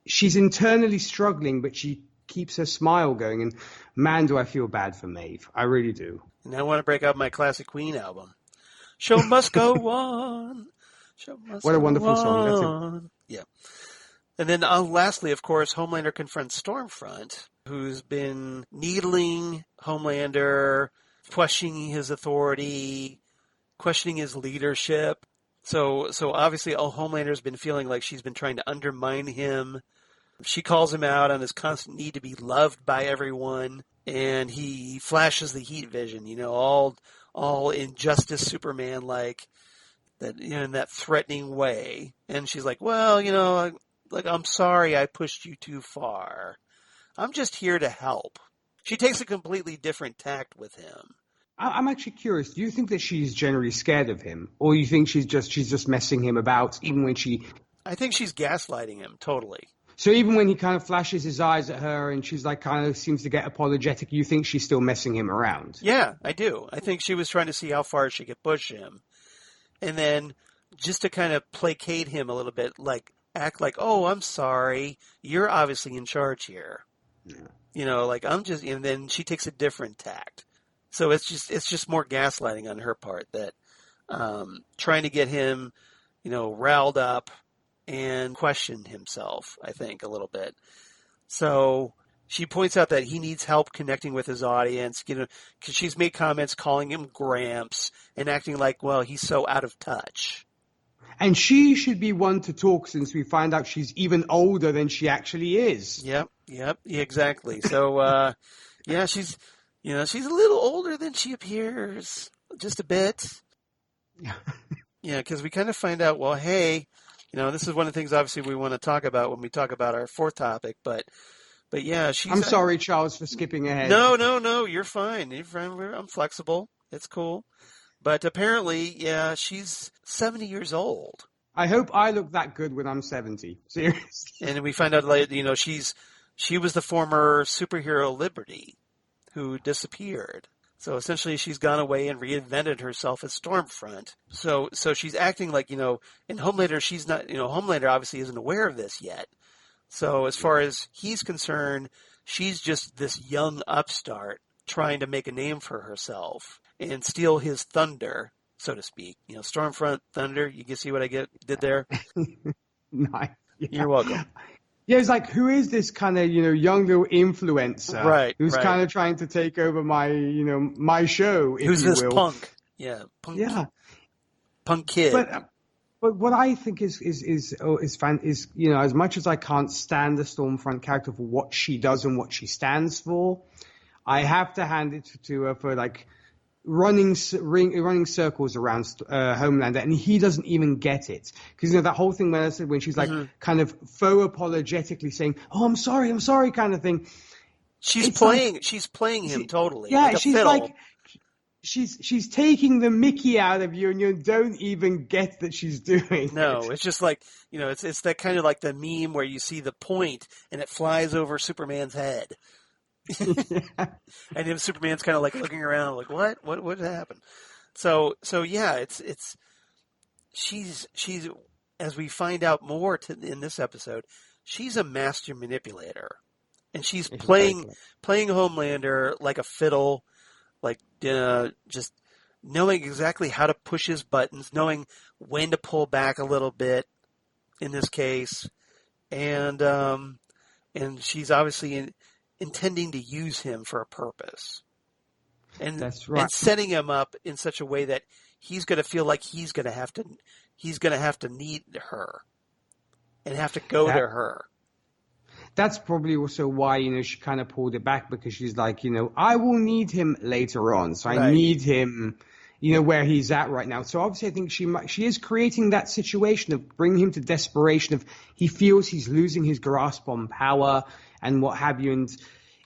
she's internally struggling, but she keeps her smile going. And man, do I feel bad for Maeve. I really do. And I want to break out my classic Queen album. Show must go on. Show must what a wonderful on. Song. That's it. Yeah. And then lastly, of course, Homelander confronts Stormfront, who's been needling Homelander, questioning his authority, questioning his leadership. So obviously, Homelander's been feeling like she's been trying to undermine him. She calls him out on his constant need to be loved by everyone, and he flashes the heat vision, all Injustice Superman-like, that in that threatening way. And she's like, well, Like, I'm sorry I pushed you too far. I'm just here to help. She takes a completely different tact with him. I'm actually curious. Do you think that she's generally scared of him, or you think she's just messing him about, even when she? I think she's gaslighting him totally. So even when he kind of flashes his eyes at her and she's like kind of seems to get apologetic, you think she's still messing him around? Yeah, I do. I think she was trying to see how far she could push him, and then just to kind of placate him a little bit, like act like, "Oh, I'm sorry. You're obviously in charge here." Yeah. You know, like I'm just, and then she takes a different tact. So it's just more gaslighting on her part, that trying to get him, riled up and question himself, I think, a little bit. So she points out that he needs help connecting with his audience, because she's made comments calling him Gramps and acting like, well, he's so out of touch. And she should be one to talk, since we find out she's even older than she actually is. Yep, exactly. So, yeah, she's a little older than she appears, just a bit. Yeah, because we kind of find out, well, hey, this is one of the things obviously we want to talk about when we talk about our fourth topic, but yeah, she's... I'm sorry, Charles, for skipping ahead. No, you're fine. I'm flexible. It's cool. But apparently, yeah, she's 70 years old. I hope I look that good when I'm 70. Seriously. And we find out later, she was the former superhero Liberty who disappeared. So essentially she's gone away and reinvented herself as Stormfront. So she's acting like, in Homelander, she's not, Homelander obviously isn't aware of this yet. So as far as he's concerned, she's just this young upstart trying to make a name for herself and steal his thunder, so to speak. Stormfront thunder. You can see what I did there? Nice. Yeah. You're welcome. Yeah, it's like, who is this kind of, young little influencer? Right. Who's kind of trying to take over my, my show, if Who's you this will. punk? Yeah. Punk. Yeah. Punk kid. But what I think is as much as I can't stand the Stormfront character for what she does and what she stands for, I have to hand it to her for like running circles around Homelander, and he doesn't even get it, because that whole thing when she's like kind of faux apologetically saying, "Oh, I'm sorry," kind of thing. She's playing him totally. Yeah, like she's fiddle. like. She's taking the mickey out of you, and you don't even get that she's doing No, it. it's just like, it's that kind of like the meme where you see the point and it flies over Superman's head. Yeah. And then Superman's kind of like looking around like, what happened? So yeah, she's, as we find out more in this episode, she's a master manipulator, and she's playing Homelander like a fiddle, like just knowing exactly how to push his buttons, knowing when to pull back a little bit in this case, and she's obviously intending to use him for a purpose, and That's right. and setting him up in such a way that he's going to feel like he's going to have to need her and have to go to her. That's probably also why, she kind of pulled it back, because she's like, I will need him later on. So I need him, where he's at right now. So obviously I think she is creating that situation of bringing him to desperation, of he feels he's losing his grasp on power and what have you. And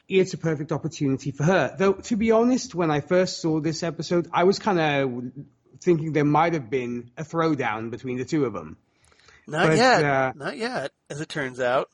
it's a perfect opportunity for her. Though, to be honest, when I first saw this episode, I was kind of thinking there might have been a throwdown between the two of them. Not yet, as it turns out.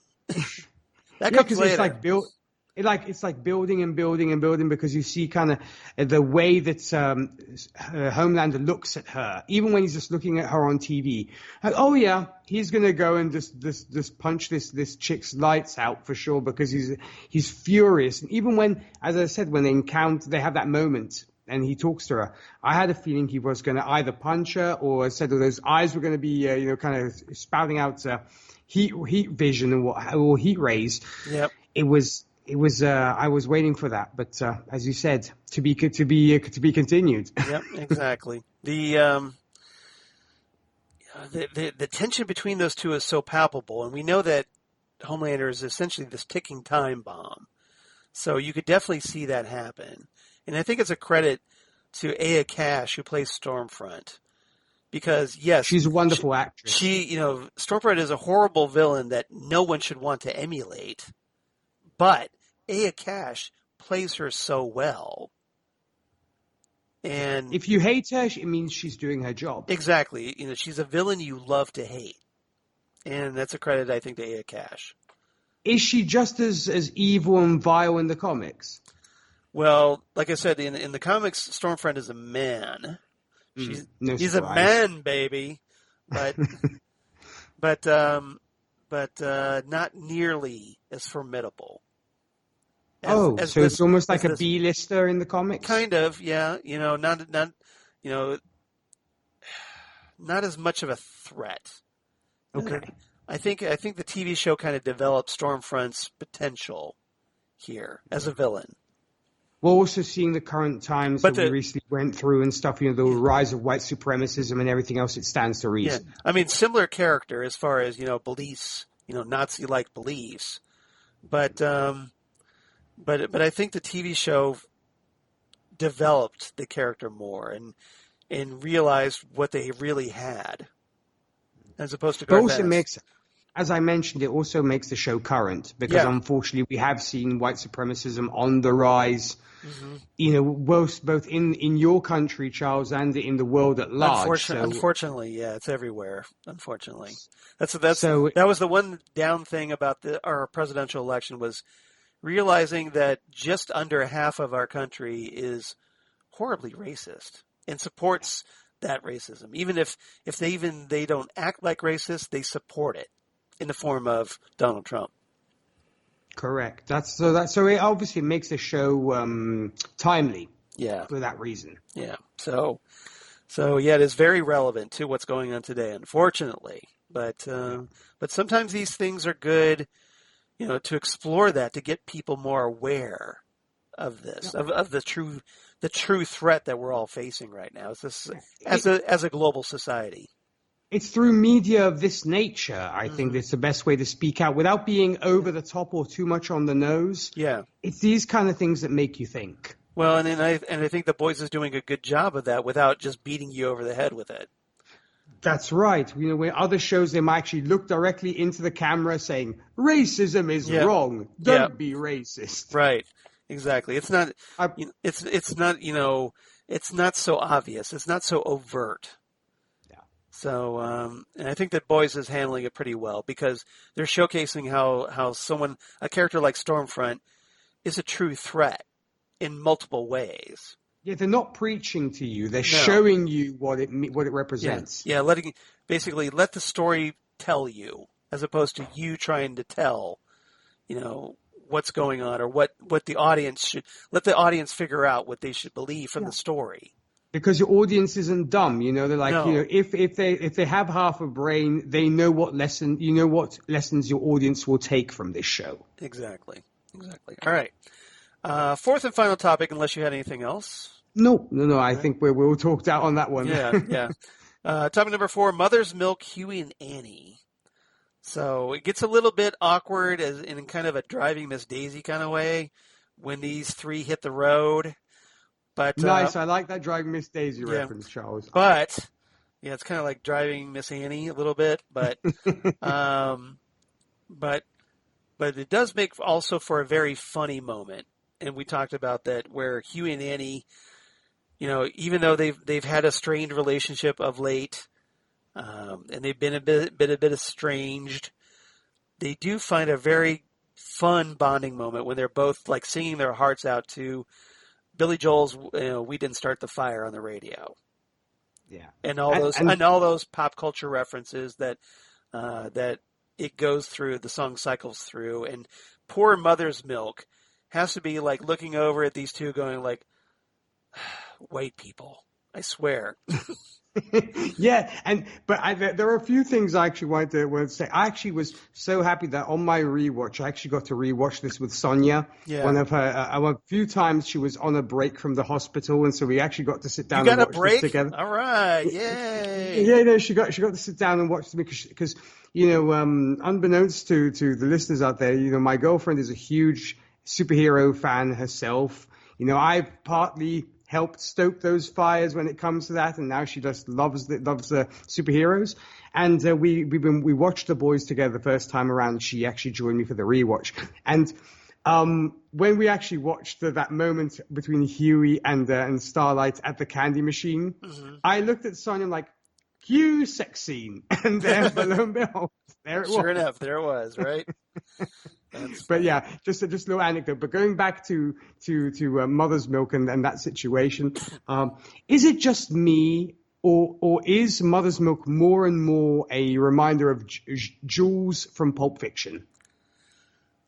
That Yeah, comes because later. it's like building and building and building, because you see kind of the way that Homelander looks at her, even when he's just looking at her on TV. Like, oh yeah, he's gonna go and just punch this chick's lights out for sure, because he's furious. And even when, as I said, when they have that moment and he talks to her, I had a feeling he was going to either punch her, or said that those eyes were going to be kind of spouting out heat vision or heat rays. Yep. It was I was waiting for that, but as you said, to be continued. Yep, exactly. The tension between those two is so palpable, and we know that Homelander is essentially this ticking time bomb. So you could definitely see that happen. And I think it's a credit to Aya Cash, who plays Stormfront, Because yes, She's a wonderful actress. Stormfront is a horrible villain that no one should want to emulate, but Aya Cash plays her so well. And if you hate her, it means she's doing her job. Exactly. She's a villain you love to hate. And that's a credit, I think, to Aya Cash. Is she just as evil and vile in the comics? Well, like I said, in the comics, Stormfront is a man. He's a man, baby, but not nearly as formidable. So it's almost like a B-lister in the comics. Kind of, yeah. Not as much of a threat. Okay. I think the TV show kind of developed Stormfront's potential here as a villain. We're also seeing the current times that we recently went through and stuff, the rise of white supremacism and everything else. It stands to reason. Yeah. I mean, similar character as far as, beliefs, Nazi-like beliefs. But I think the TV show developed the character more and realized what they really had, as opposed to Garth Ennis. As I mentioned, it also makes the show current because unfortunately we have seen white supremacism on the rise, both in your country, Charles, and in the world at large. Unfortunately, yeah, it's everywhere. Unfortunately, that was the one down thing about our presidential election was realizing that just under half of our country is horribly racist and supports that racism. Even if they don't act like racist, they support it. In the form of Donald Trump. Correct. So it obviously makes the show timely. Yeah. For that reason. Yeah. So it is very relevant to what's going on today, unfortunately. But sometimes these things are good, to explore that, to get people more aware of this, of the true threat that we're all facing right now. As a global society. It's through media of this nature, I think that's the best way to speak out without being over the top or too much on the nose. Yeah. It's these kind of things that make you think. Well, and I think The Boys is doing a good job of that without just beating you over the head with it. That's right. Where other shows, they might actually look directly into the camera saying, racism is wrong. Don't be racist. Right. Exactly. It's not, it's not so obvious. It's not so overt. So, and I think that Boys is handling it pretty well because they're showcasing how a character like Stormfront is a true threat in multiple ways. Yeah, they're not preaching to you. They're showing you what it represents. Yeah, let the story tell you as opposed to you trying to tell, what's going on or what the audience should, let the audience figure out what they should believe from the story. Because your audience isn't dumb, they're like, if they have half a brain, they know what lessons your audience will take from this show. Exactly. All right. Fourth and final topic, unless you had anything else. No. I think we're all talked out on that one. Yeah. Topic number 4, Mother's Milk, Shue and Annie. So it gets a little bit awkward in kind of a Driving Miss Daisy kind of way when these three hit the road. But, nice, I like that Driving Miss Daisy reference, Charles. But, it's kind of like Driving Miss Annie a little bit, but it does make also for a very funny moment. And we talked about that where Shue and Annie, even though they've had a strained relationship of late, and they've been a bit estranged, they do find a very fun bonding moment when they're both like singing their hearts out to Billy Joel's, "We Didn't Start the Fire" on the radio. Yeah, and all those pop culture references that it goes through, the song cycles through, and poor Mother's Milk has to be like looking over at these two, going like, "White people, I swear." Yeah, but there are a few things I actually wanted to say. I actually was so happy that on my rewatch, I actually got to rewatch this with Sonia. Yeah. One of her, a few times she was on a break from the hospital, and so we actually got to sit down and watch this together. All right, yay! Yeah, no, she got to sit down and watch this because unbeknownst to the listeners out there, my girlfriend is a huge superhero fan herself. I partly helped stoke those fires when it comes to that, and now she just loves the superheroes. And we watched The Boys together the first time around. She actually joined me for the rewatch, and when we actually watched that moment between Huey and Starlight at the candy machine, I looked at Sonia like, cue sex scene, and there, lo and behold, there it was. Sure enough, there it was, right? But yeah, just a little anecdote. But going back to Mother's Milk and that situation, is it just me, or is Mother's Milk more and more a reminder of Jules from Pulp Fiction?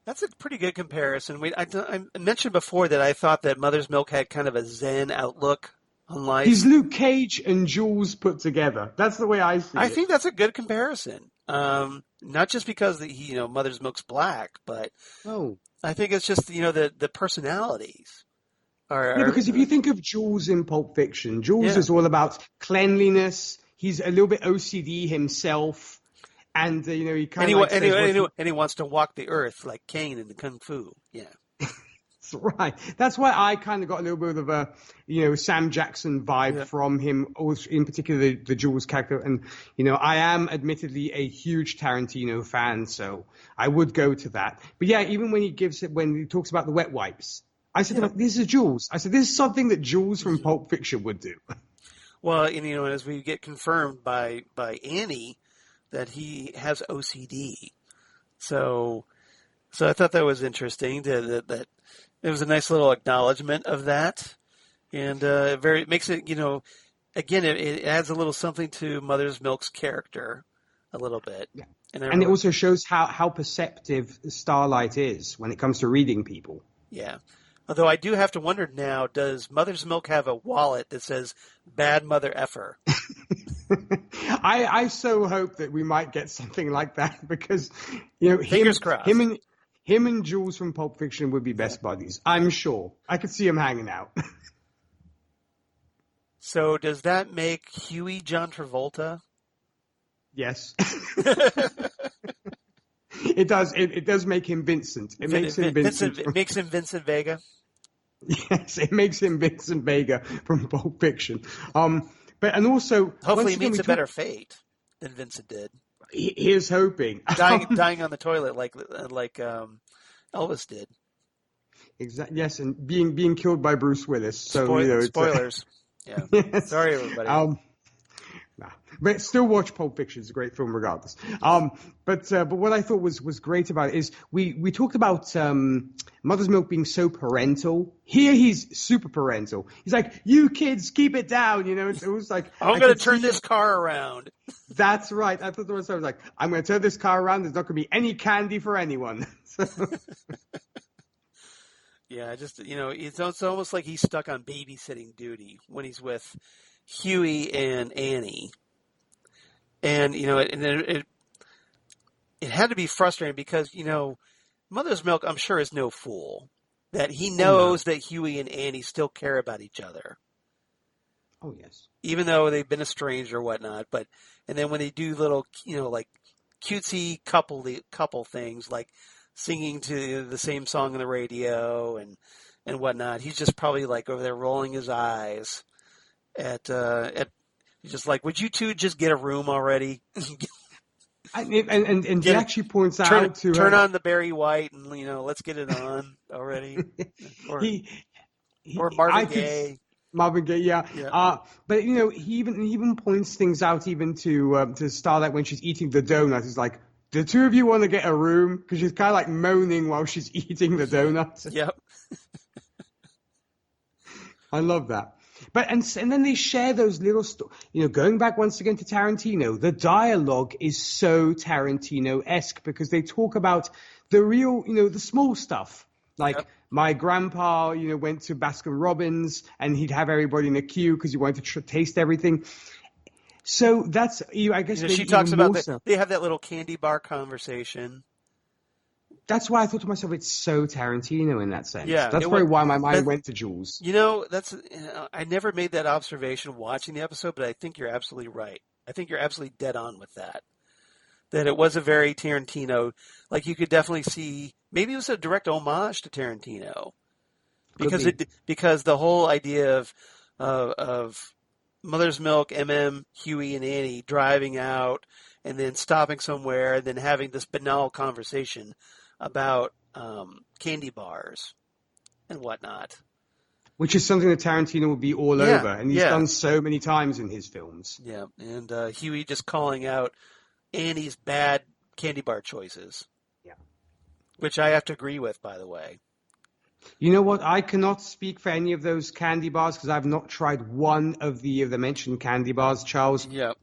That's a pretty good comparison. I mentioned before that I thought that Mother's Milk had kind of a Zen outlook on life. He's Luke Cage and Jules put together. That's the way I see it. I think that's a good comparison. Not just because Mother's Milk's black, but I think it's just the personalities are. Yeah, because if you think of Jules in Pulp Fiction, Jules is all about cleanliness. He's a little bit OCD himself. And, he kind of and he wants to walk the earth like Kane in the Kung Fu. Yeah. That's right. That's why I kind of got a little bit of a, Sam Jackson vibe from him, in particular the Jules character. And, I am admittedly a huge Tarantino fan, so I would go to that. But yeah, even when he talks about the wet wipes, I said, this is Jules. I said, this is something that Jules from Pulp Fiction would do. Well, and, as we get confirmed by Annie, that he has OCD. So I thought that was interesting that it was a nice little acknowledgement of that. And it makes it, again, it adds a little something to Mother's Milk's character a little bit. Yeah. And it also shows how perceptive Starlight is when it comes to reading people. Yeah. Although I do have to wonder now, does Mother's Milk have a wallet that says "Bad Mother Effer"? I so hope that we might get something like that because, fingers crossed. Him and Jules from Pulp Fiction would be best buddies. I'm sure. I could see him hanging out. So does that make Huey John Travolta? Yes. It does. It does make him Vincent. It makes him Vincent. It makes him Vincent Vega. Yes, it makes him Vincent Vega from Pulp Fiction. And also, hopefully, he meets a better fate than Vincent did. Here's hoping. Dying on the toilet like Elvis did. Exactly. Yes, and being killed by Bruce Willis. So spoilers. Yeah. Yes. Sorry, everybody. But still watch Pulp Fiction. It's a great film regardless. But what I thought was great about it is we talked about Mother's Milk being so parental. Here he's super parental. He's like, you kids, keep it down. It was like, I'm going to turn this car around. That's right. I thought to myself, I was like, I'm going to turn this car around. There's not going to be any candy for anyone. Yeah, it's almost like he's stuck on babysitting duty when he's with Huey and Annie. And, it had to be frustrating because, Mother's Milk, I'm sure, is no fool. That he knows that Huey and Annie still care about each other. Oh, yes. Even though they've been estranged or whatnot. And then when they do little, like cutesy couple things, like singing to the same song on the radio and whatnot, he's just probably like over there rolling his eyes at just like, would you two just get a room already? And he actually points out to turn on the Barry White and let's get it on already. Or Marvin Gaye. Marvin Gaye, yeah. But he even points things out even to Starlight when she's eating the donut. He's like, the two of you want to get a room? Because she's kind of like moaning while she's eating the donut. Yep. I love that. But and then they share those little going back once again to Tarantino, the dialogue is so Tarantino-esque because they talk about the real, the small stuff. Like my grandpa, went to Baskin Robbins and he'd have everybody in a queue because he wanted to taste everything. So that's, I guess, she talks about that. They have that little candy bar conversation. That's why I thought to myself, it's so Tarantino in that sense. Yeah, that's probably why my mind went to Jules. I never made that observation watching the episode, but I think you're absolutely right. I think you're absolutely dead on with that. That it was a very Tarantino, like you could definitely see, maybe it was a direct homage to Tarantino. because the whole idea of Mother's Milk, Huey, and Annie driving out and then stopping somewhere and then having this banal conversation about candy bars and whatnot. Which is something that Tarantino would be all over, and he's done so many times in his films. Yeah, and Huey just calling out Annie's bad candy bar choices. Yeah. Which I have to agree with, by the way. You know what? I cannot speak for any of those candy bars because I've not tried one of the mentioned candy bars, Charles. Yeah.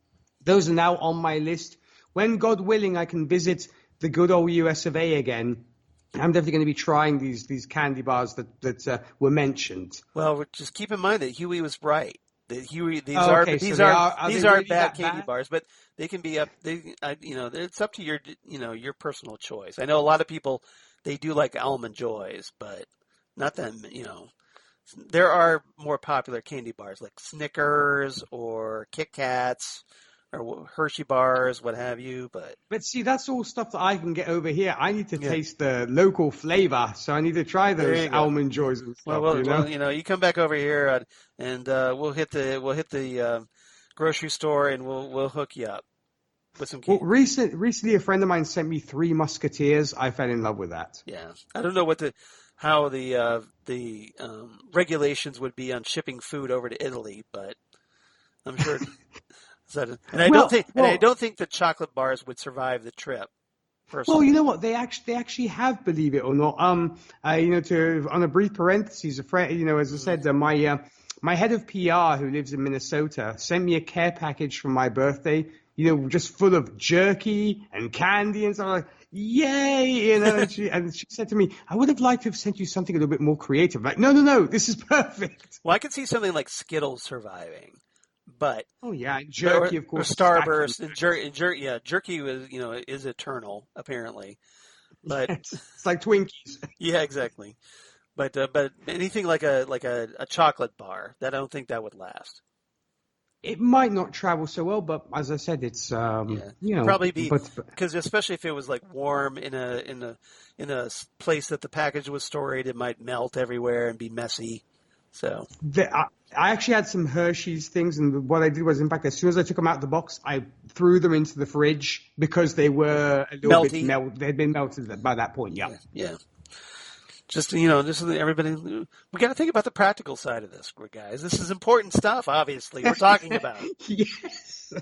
Those are now on my list. When, God willing, I can visit the good old US of A again, I'm definitely going to be trying these candy bars that were mentioned. Well, just keep in mind that Huey was right. That Huey, these are really bad candy bars, but they can be up. It's up to your personal choice. I know a lot of people they do like Almond Joys, but not them. There are more popular candy bars like Snickers or Kit Kats or Hershey bars, what have you. But see, that's all stuff that I can get over here. I need to taste the local flavor, so I need to try those Almond Joys and stuff. Well, you come back over here and we'll hit the grocery store and we'll hook you up with some candy. Well, recently a friend of mine sent me 3 Musketeers. I fell in love with that. Yeah, I don't know how the regulations would be on shipping food over to Italy, but I'm sure. I don't think the chocolate bars would survive the trip. Personally. Well, you know what? They actually have, believe it or not. On a brief parentheses, as I said, my head of PR who lives in Minnesota sent me a care package for my birthday. Just full of jerky and candy and stuff. Like, yay! And she said to me, "I would have liked to have sent you something a little bit more creative." Like, no, this is perfect. Well, I could see something like Skittles surviving. But jerky, of course, or Starburst and jerky was is eternal apparently, but it's like Twinkies. Yeah, exactly. But anything like a chocolate bar, I don't think that would last. It might not travel so well, but as I said, it's probably be because especially if it was like warm in a place that the package was stored, it might melt everywhere and be messy. So I actually had some Hershey's things, and what I did was, in fact, as soon as I took them out of the box, I threw them into the fridge because they were a little bit they had been melted by that point. Yeah. Just everybody, we got to think about the practical side of this, guys. This is important stuff. Obviously, we're talking about. Yes.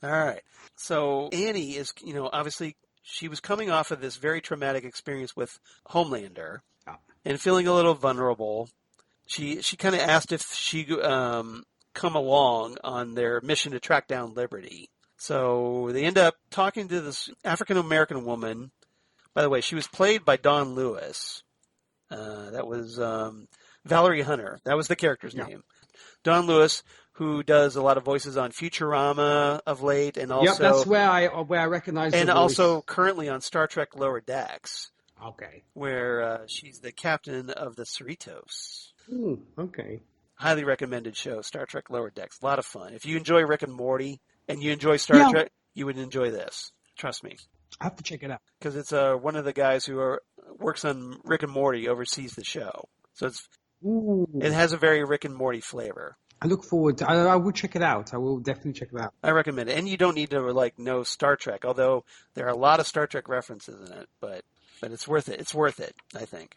All right. So Annie is, obviously she was coming off of this very traumatic experience with Homelander and feeling a little vulnerable. She kind of asked if she come along on their mission to track down Liberty. So they end up talking to this African-American woman. By the way, she was played by Dawn Lewis. That was Valerie Hunter. That was the character's name. Dawn Lewis, who does a lot of voices on Futurama of late, and also that's where I recognize. And also currently on Star Trek Lower Decks. Okay. Where she's the captain of the Cerritos. Ooh, okay. Highly recommended show, Star Trek Lower Decks. A lot of fun. If you enjoy Rick and Morty and you enjoy Star Trek, you would enjoy this. Trust me. I have to check it out. Because it's one of the guys who works on Rick and Morty oversees the show. So it has a very Rick and Morty flavor. I look forward to I will check it out. I will definitely check it out. I recommend it. And you don't need to know Star Trek, although there are a lot of Star Trek references in it. But it's worth it. It's worth it, I think.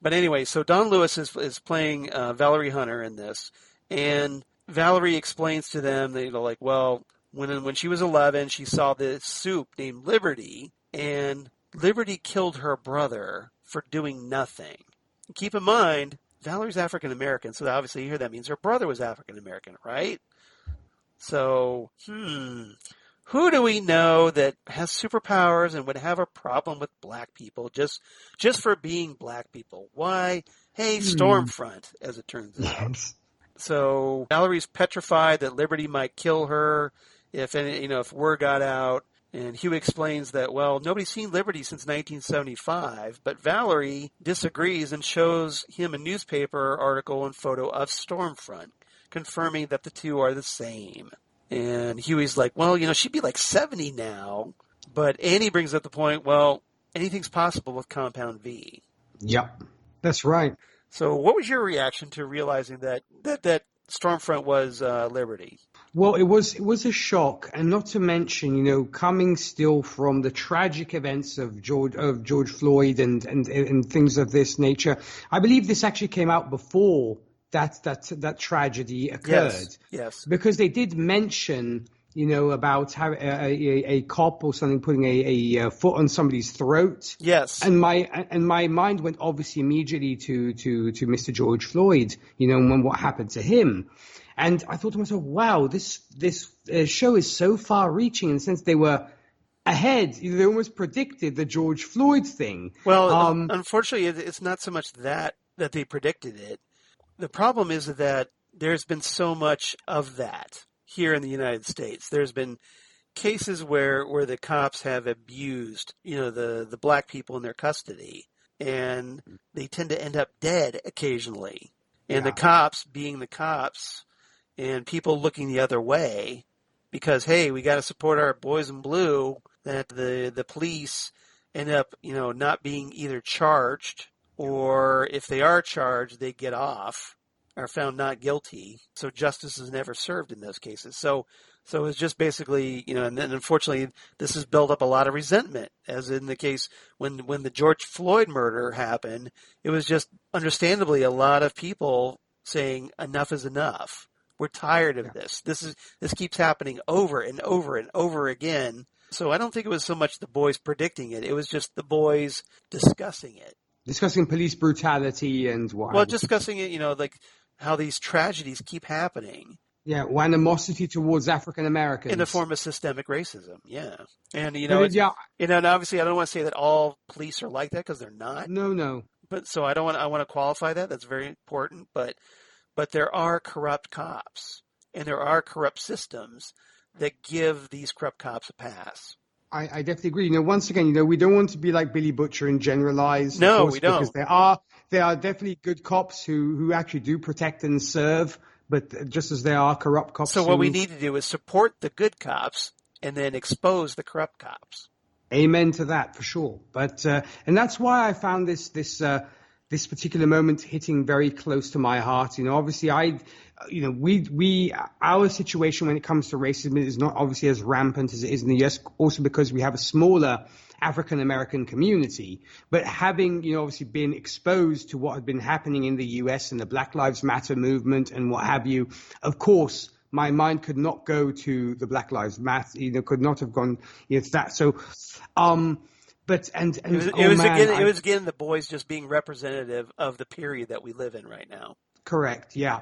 But anyway, so Dawn Lewis is playing Valerie Hunter in this. And Valerie explains to them that, when she was 11, she saw this soup named Liberty, and Liberty killed her brother for doing nothing. And keep in mind, Valerie's African American, so obviously here that means her brother was African American, right? So, who do we know that has superpowers and would have a problem with black people just for being black people? Why? Hey, Stormfront, as it turns out. So Valerie's petrified that Liberty might kill her if word got out. And Hugh explains that, nobody's seen Liberty since 1975, but Valerie disagrees and shows him a newspaper article and photo of Stormfront, confirming that the two are the same. And Huey's like, she'd be like 70 now. But Annie brings up the point, anything's possible with Compound V. Yep. That's right. So what was your reaction to realizing that Stormfront was Liberty? Well, it was a shock, and not to mention, coming still from the tragic events of George Floyd and things of this nature. I believe this actually came out before that tragedy occurred, Yes. because they did mention, about how a cop or something putting a foot on somebody's throat. Yes. And my mind went obviously immediately to Mr. George Floyd, and what happened to him. And I thought to myself, wow, this show is so far-reaching in the sense they were ahead. They almost predicted the George Floyd thing. Well, unfortunately, it's not so much that they predicted it. The problem is that there's been so much of that here in the United States. There's been cases where the cops have abused, the black people in their custody, and they tend to end up dead occasionally. And the cops being the cops, and people looking the other way because, hey, we got to support our boys in blue, that the police end up, not being either charged, or if they are charged, they get off, are found not guilty. So justice is never served in those cases. So it's just basically, and then unfortunately this has built up a lot of resentment, as in the case when the George Floyd murder happened. It was just understandably a lot of people saying enough is enough. We're tired of this. This keeps happening over and over and over again. So I don't think it was so much the boys predicting it. It was just the boys discussing it. Discussing police brutality and what. Well, discussing it, like how these tragedies keep happening. Yeah, animosity towards African Americans. In the form of systemic racism, yeah. And, and obviously I don't want to say that all police are like that, because they're not. No. But so I want to qualify that. That's very important. But there are corrupt cops, and there are corrupt systems that give these corrupt cops a pass. I definitely agree. Once again, we don't want to be like Billy Butcher and generalize. No, we don't. Because there are definitely good cops who actually do protect and serve, but just as there are corrupt cops. So what we need to do is support the good cops and then expose the corrupt cops. Amen to that, for sure. But and that's why I found this particular moment hitting very close to my heart. Obviously our situation when it comes to racism is not obviously as rampant as it is in the US, also because we have a smaller African American community. But having, obviously been exposed to what had been happening in the US and the Black Lives Matter movement and what have you, of course, my mind could not go to the Black Lives Matter, could not have gone to that. So, but it was again the boys just being representative of the period that we live in right now. Correct. Yeah.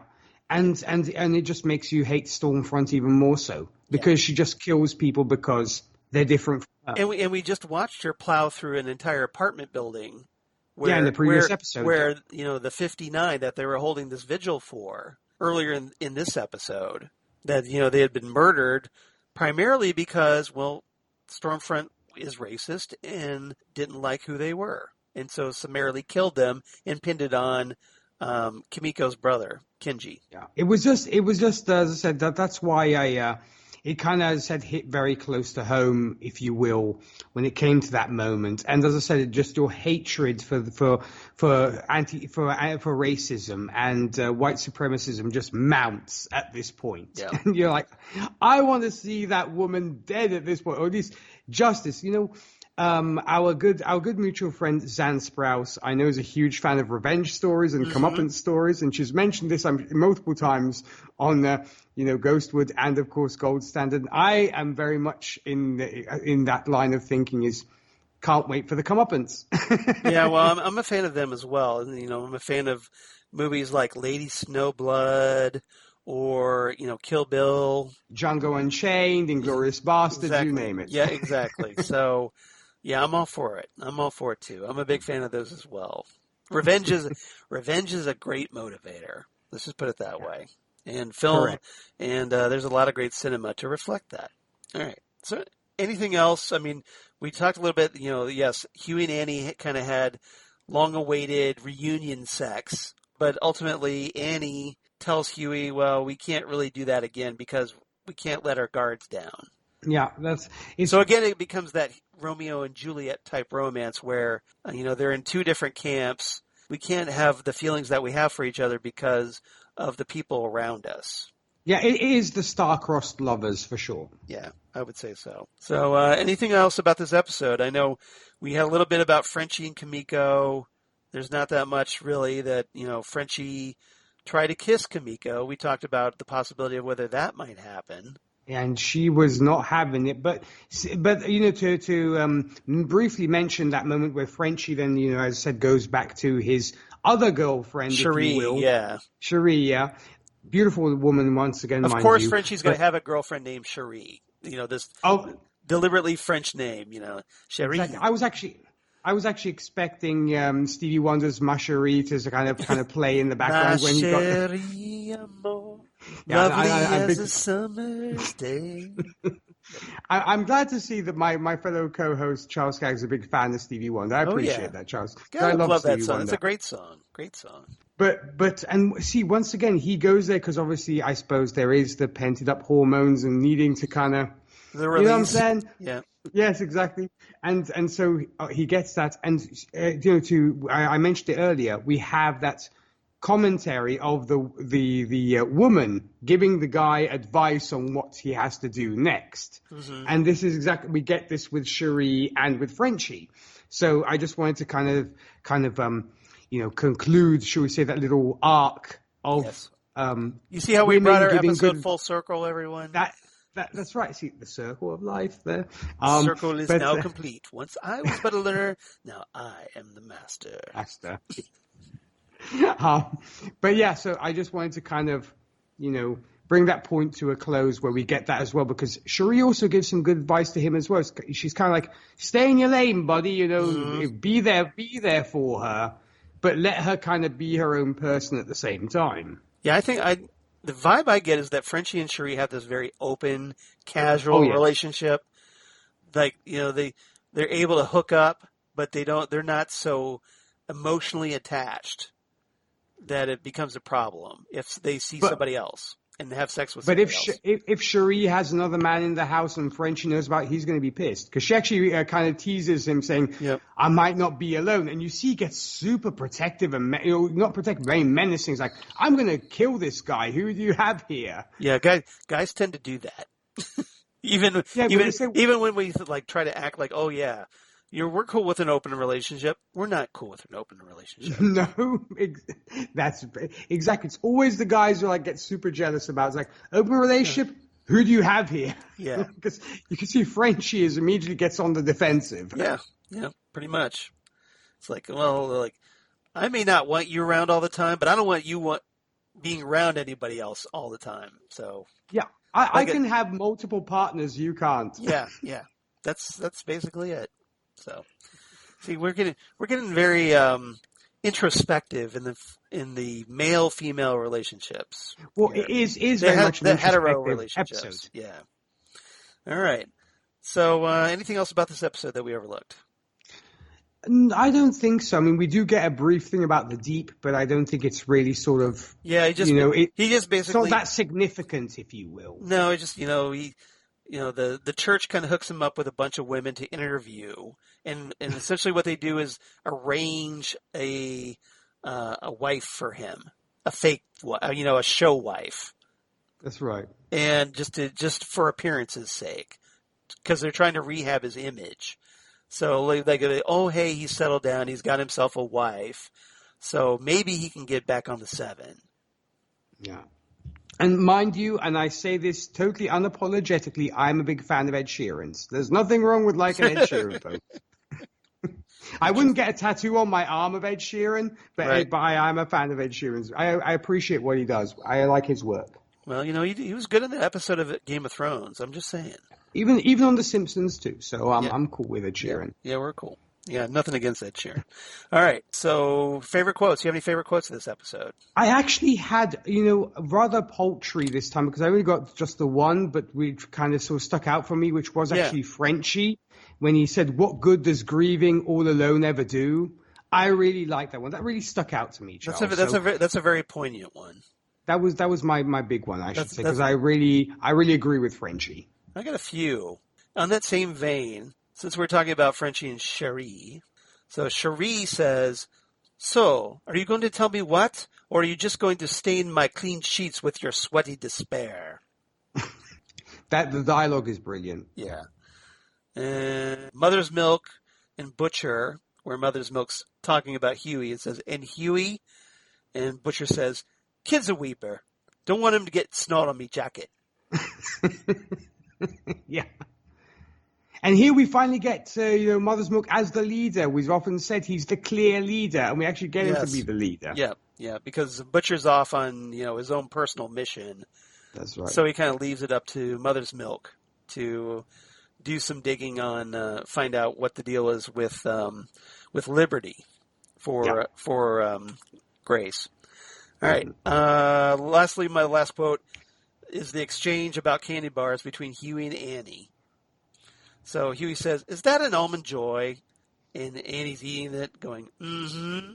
And it just makes you hate Stormfront even more so, because she just kills people because they're different from her. And we just watched her plow through an entire apartment building. Where, in the previous episode. Where, the 59 that they were holding this vigil for earlier in this episode, that, they had been murdered primarily because, Stormfront is racist and didn't like who they were. And so summarily killed them and pinned it on Kimiko's brother, Kenji. Yeah, it was just as I said, that's why it kind of hit very close to home, if you will, when it came to that moment. And as I said, just your hatred for racism and white supremacism just mounts at this point. Yeah. And you're like, I want to see that woman dead at this point, or at least justice. Our good mutual friend Zan Sprouse, I know, is a huge fan of revenge stories and comeuppance stories, and she's mentioned this multiple times on Ghostwood and of course Gold Standard. I am very much in that line of thinking. Is can't wait for the comeuppance. Yeah, well, I'm a fan of them as well, and I'm a fan of movies like Lady Snowblood or Kill Bill, Django Unchained, Inglourious Basterds, exactly. You name it. Yeah, exactly. So. Yeah, I'm all for it. I'm all for it too. I'm a big fan of those as well. Revenge is a great motivator. Let's just put it that way. And film, correct. And there's a lot of great cinema to reflect that. All right. So, anything else? I mean, we talked a little bit. Yes, Huey and Annie kind of had long-awaited reunion sex, but ultimately Annie tells Huey, "Well, we can't really do that again because we can't let our guards down." Yeah, so again, it becomes that Romeo and Juliet type romance where they're in two different camps, we can't have the feelings that we have for each other because of the people around us. Yeah, it is the star-crossed lovers for sure. Yeah, I would say so. So anything else about this episode? I know we had a little bit about Frenchie and Kimiko. There's not that much really that, Frenchie tried to kiss Kimiko. We talked about the possibility of whether that might happen. And she was not having it, but to briefly mention that moment where Frenchie then, as I said, goes back to his other girlfriend, Cherie, if you will. yeah. Cherie, yeah. Beautiful woman once again, Of mind course, you. Frenchie's going to have a girlfriend named Cherie. This deliberately French name, Cherie. Exactly. I was actually expecting Stevie Wonder's Ma Cherie to kind of play in the background when he got Cherie, amor, lovely as a summer's day. I'm glad to see that my fellow co-host Charles Skaggs is a big fan of Stevie Wonder. I appreciate that, Charles. I love Stevie that song. Wonder. It's a great song. Great song. But see, once again, he goes there because obviously I suppose there is the pent up hormones and needing to kind of, the release. You know what I'm saying? Yeah. Yes, exactly. And so he gets that. And, I mentioned it earlier, we have that commentary of the woman giving the guy advice on what he has to do next. Mm-hmm. And this is exactly, we get this with Cherie and with Frenchie. So I just wanted to kind of conclude, shall we say, that little arc of, yes. You see how we brought our episode full circle, everyone? That's right. See, the circle of life there. The circle is now complete. Once I was but a learner, now I am the master. But yeah, so I just wanted to kind of, bring that point to a close where we get that as well, because Cherie also gives some good advice to him as well. She's kind of like, stay in your lane, buddy, mm-hmm. be there for her, but let her kind of be her own person at the same time. Yeah, I think the vibe I get is that Frenchie and Cherie have this very open, casual relationship. Like, they're able to hook up, but they're not so emotionally attached that it becomes a problem if they see somebody else and have sex with somebody else. But if Cherie has another man in the house and Frenchie knows about it, he's going to be pissed. Because she actually kind of teases him saying, yep. I might not be alone. And you see he gets super protective and, not protective, very menacing. It's like, I'm going to kill this guy. Who do you have here? Yeah, guys tend to do that. even when we try to act like, oh yeah, we're cool with an open relationship. We're not cool with an open relationship. No, that's exactly. It's always the guys who get super jealous about. It's like, open relationship. Yeah. Who do you have here? Yeah, because you can see Frenchie immediately gets on the defensive. Yeah, pretty much. It's like, I may not want you around all the time, but I don't want you being around anybody else all the time. So yeah, I can have multiple partners. You can't. Yeah. That's basically it. So, see, we're getting very introspective in the male-female relationships. Well, it is very much the hetero relationships. Episode. Yeah. All right. So, anything else about this episode that we overlooked? I don't think so. I mean, we do get a brief thing about the deep, but I don't think it's really sort of. Yeah, he just basically. It's not that significant, if you will. No, it just the church kind of hooks him up with a bunch of women to interview, and essentially what they do is arrange a wife for him, a fake, a show wife. That's right. And just for appearance's sake, because they're trying to rehab his image. So hey, he's settled down, he's got himself a wife, so maybe he can get back on the 7. Yeah. And mind you, and I say this totally unapologetically, I'm a big fan of Ed Sheeran's. There's nothing wrong with liking Ed Sheeran, folks. I wouldn't get a tattoo on my arm of Ed Sheeran, but I am a fan of Ed Sheeran's. I appreciate what he does. I like his work. Well, he was good in the episode of Game of Thrones. I'm just saying. Even on The Simpsons too. So I'm cool with Ed Sheeran. Yeah, we're cool. Yeah, nothing against Ed Sheeran. All right, so favorite quotes. Do you have any favorite quotes of this episode? I actually had, rather paltry this time because I only got just the one, but which kind of sort of stuck out for me, which was actually Frenchie when he said, "What good does grieving all alone ever do?" I really liked that one. That really stuck out to me, Charles. That's a very poignant one. That was my big one, I should say, because I really agree with Frenchie. I got a few on that same vein. Since we're talking about Frenchie and Cherie, so Cherie says, So, are you going to tell me what? Or are you just going to stain my clean sheets with your sweaty despair? The dialogue is brilliant. Yeah. And Mother's Milk and Butcher, where Mother's Milk's talking about Huey, it says, and Huey, and Butcher says, kid's a weeper. Don't want him to get snot on me jacket. Yeah. And here we finally get Mother's Milk as the leader. We've often said he's the clear leader, and we actually get him to be the leader. Yeah, because Butcher's off on his own personal mission. That's right. So he kind of leaves it up to Mother's Milk to do some digging on, find out what the deal is with Liberty for Grace. All right. Lastly, my last quote is the exchange about candy bars between Huey and Annie. So Huey says, is that an Almond Joy? And Annie's eating it, going, mm-hmm.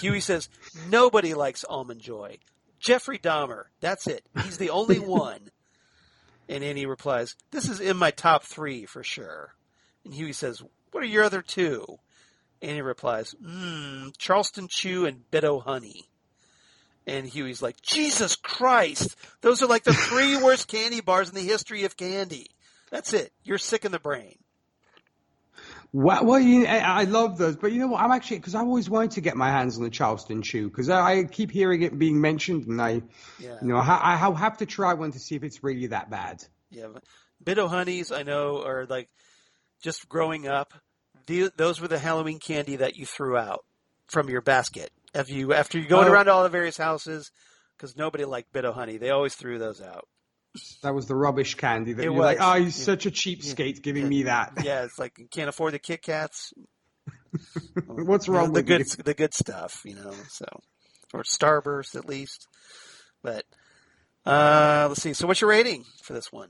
Huey says, nobody likes Almond Joy. Jeffrey Dahmer. That's it. He's the only one. And Annie replies, this is in my top 3 for sure. And Huey says, what are your other 2? Annie replies, Charleston Chew and Bit-O Honey. And Huey's like, Jesus Christ! Those are like the 3 worst candy bars in the history of candy. That's it. You're sick in the brain. Well, I love those, but you know what? I'm actually, because I've always wanted to get my hands on the Charleston Chew, because I keep hearing it being mentioned, and I'll have to try one to see if it's really that bad. Yeah, Bit-O Honeys, I know, are like, just growing up, those were the Halloween candy that you threw out from your basket. After you going around to all the various houses, because nobody liked Bit-O Honey, they always threw those out. That was the rubbish candy that you're like, he's such a cheapskate giving me that. Yeah, it's like, you can't afford the Kit Kats. What's wrong with the good stuff, so, or Starburst at least. But, let's see. So what's your rating for this one?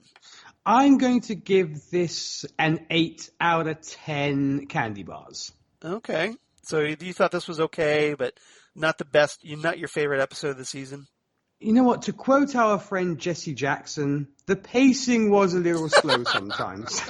I'm going to give this an 8 out of 10 candy bars. Okay. So you thought this was okay, but not the best, not your favorite episode of the season? You know what? To quote our friend Jesse Jackson, the pacing was a little slow sometimes.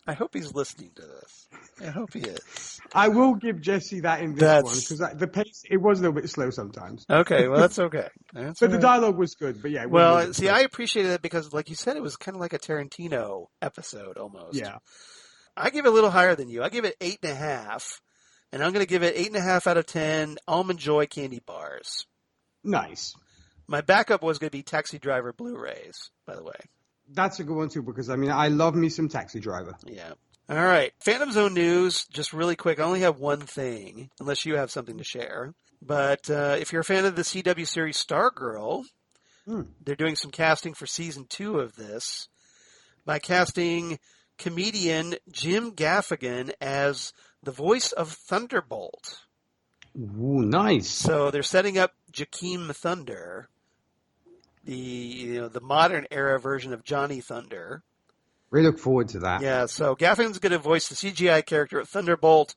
I hope he's listening to this. I hope he is. I will give Jesse that in this one, because the pace, it was a little bit slow sometimes. Okay, well, that's okay. But the dialogue was good, but yeah. Well, see, I appreciated it because, like you said, it was kind of like a Tarantino episode almost. Yeah. I give it a little higher than you. I give it 8.5. And I'm going to give it 8.5 out of 10 Almond Joy candy bars. Nice. My backup was going to be Taxi Driver Blu-rays, by the way. That's a good one, too, because, I love me some Taxi Driver. Yeah. All right. Phantom Zone news, just really quick. I only have one thing, unless you have something to share. But if you're a fan of the CW series Stargirl, they're doing some casting for Season 2 of this by casting comedian Jim Gaffigan as the voice of Thunderbolt. Ooh, nice. So they're setting up Jakeem Thunder, the modern era version of Johnny Thunder. We look forward to that. Yeah, so Gaffigan's going to voice the CGI character of Thunderbolt,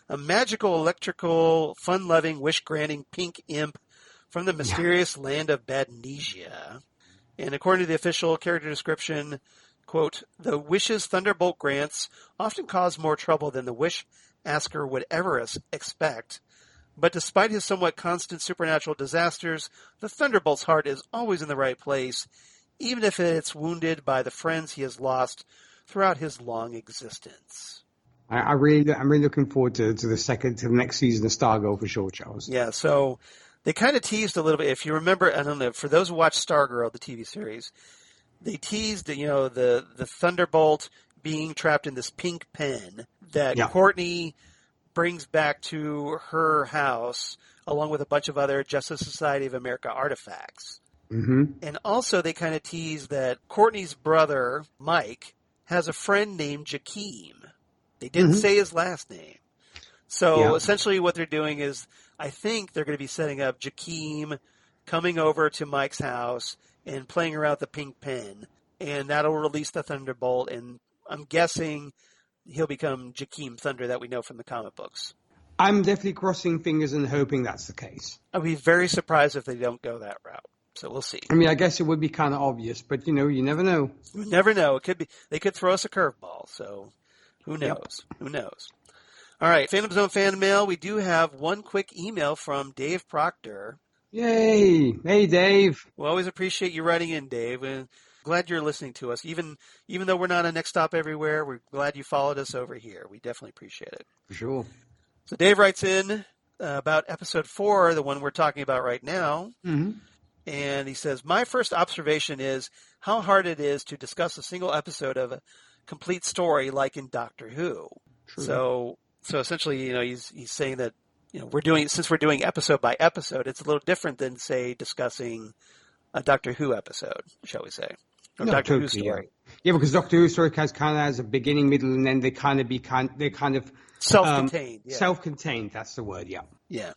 a magical, electrical, fun-loving, wish-granting pink imp from the mysterious land of Badnesia. And according to the official character description, quote, the wishes Thunderbolt grants often cause more trouble than the wish asker would ever expect. But despite his somewhat constant supernatural disasters, the Thunderbolt's heart is always in the right place, even if it's wounded by the friends he has lost throughout his long existence. I'm really looking forward to the next season of Stargirl for sure, Charles. Yeah, so they kind of teased a little bit. If you remember, I don't know, for those who watch Stargirl, the TV series, they teased, the Thunderbolt being trapped in this pink pen that Courtney brings back to her house along with a bunch of other Justice Society of America artifacts. Mm-hmm. And also they kind of teased that Courtney's brother, Mike, has a friend named Jakeem. They didn't say his last name. So essentially what they're doing is, I think they're going to be setting up Jakeem coming over to Mike's house and playing around with the pink pen. And that'll release the Thunderbolt, and I'm guessing he'll become Jakeem Thunder that we know from the comic books. I'm definitely crossing fingers and hoping that's the case. I'd be very surprised if they don't go that route. So we'll see. I mean, I guess it would be kind of obvious, but you never know. You never know. It could be. They could throw us a curveball. So Who knows? Who knows? All right, Phantom Zone fan mail. We do have one quick email from Dave Proctor. Yay! Hey, Dave. We always appreciate you writing in, Dave, and glad you're listening to us. Even though we're not a Next Stop Everywhere, we're glad you followed us over here. We definitely appreciate it. For sure. So Dave writes in about episode 4, the one we're talking about right now. Mm-hmm. And he says, my first observation is how hard it is to discuss a single episode of a complete story like in Doctor Who. True. So essentially, he's saying that, since we're doing episode by episode, it's a little different than, say, discussing a Doctor Who episode, shall we say. Or Doctor Who story. Yeah, because Doctor Who story kind of has a beginning, middle, and then they kind of self-contained. Yeah. Self-contained, that's the word, yeah. Yeah.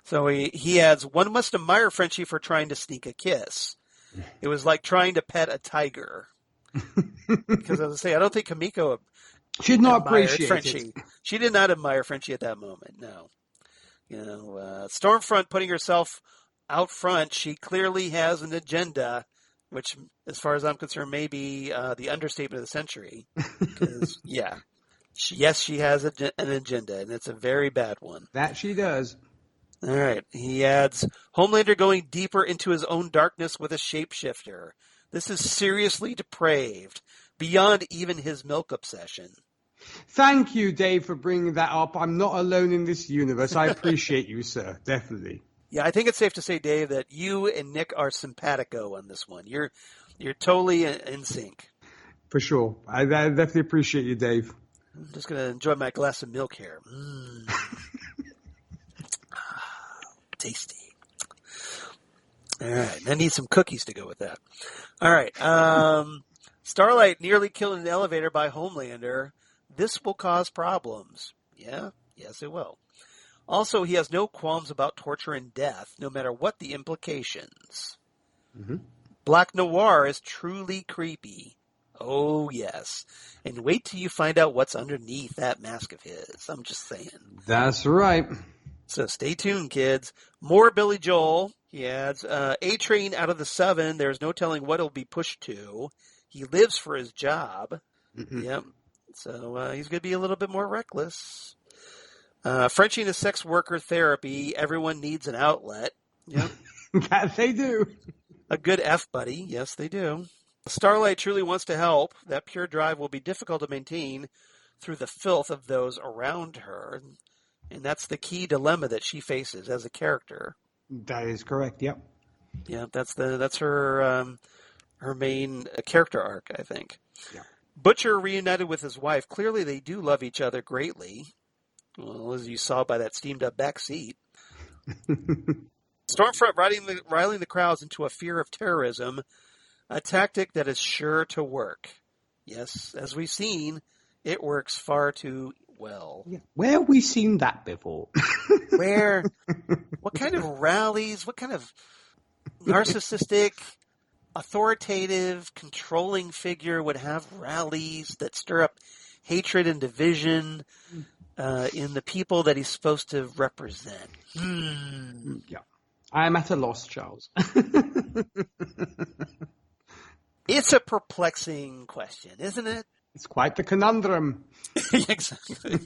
So he adds, one must admire Frenchie for trying to sneak a kiss. It was like trying to pet a tiger. Because as I say, I don't think Kamiko she did not appreciate Frenchie. She did not admire Frenchie at that moment, no. Stormfront putting herself out front, she clearly has an agenda, which, as far as I'm concerned, may be the understatement of the century. Because, yeah. She has an agenda, and it's a very bad one. That she does. All right. He adds, Homelander going deeper into his own darkness with a shapeshifter. This is seriously depraved, beyond even his milk obsession. Thank you, Dave, for bringing that up. I'm not alone in this universe. I appreciate you, sir. Definitely. Yeah, I think it's safe to say, Dave, that you and Nick are simpatico on this one. You're totally in sync. For sure. I definitely appreciate you, Dave. I'm just going to enjoy my glass of milk here. Tasty. All right. I need some cookies to go with that. All right. Starlight nearly killed in an elevator by Homelander. This will cause problems. Yeah? Yes, it will. Also, he has no qualms about torture and death, no matter what the implications. Mm-hmm. Black Noir is truly creepy. Oh, yes. And wait till you find out what's underneath that mask of his. I'm just saying. That's right. So stay tuned, kids. More Billy Joel. He adds, A-Train out of the 7. There's no telling what he'll be pushed to. He lives for his job. Mm-hmm. Yep. So he's going to be a little bit more reckless. Frenchie and his sex worker therapy. Everyone needs an outlet. Yep. That they do. A good F buddy. Yes, they do. Starlight truly wants to help. That pure drive will be difficult to maintain through the filth of those around her. And that's the key dilemma that she faces as a character. That is correct, yep. Yeah, that's her main character arc, I think. Yeah. Butcher reunited with his wife. Clearly they do love each other greatly. Well, as you saw by that steamed up back seat. Stormfront riling the crowds into a fear of terrorism, a tactic that is sure to work. Yes, as we've seen, it works far too well. Yeah. Where have we seen that before? Where? What kind of rallies? What kind of narcissistic, authoritative, controlling figure would have rallies that stir up hatred and division in the people that he's supposed to represent? Yeah. I'm at a loss, Charles. It's a perplexing question, isn't it? It's quite the conundrum. Exactly.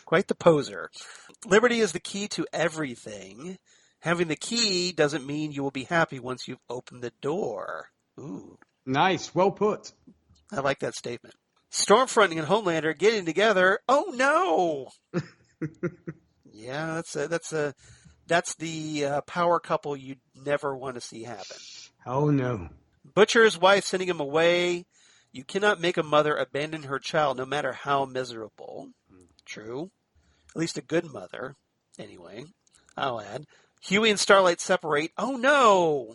Quite the poser. Liberty is the key to everything. Having the key doesn't mean you will be happy once you've opened the door. Ooh. Nice. Well put. I like that statement. Stormfront and Homelander getting together. Oh, no! Yeah, that's the power couple you never want to see happen. Oh, no. Butcher's wife sending him away. You cannot make a mother abandon her child no matter how miserable. True. At least a good mother. Anyway, I'll add. Huey and Starlight separate. Oh, no!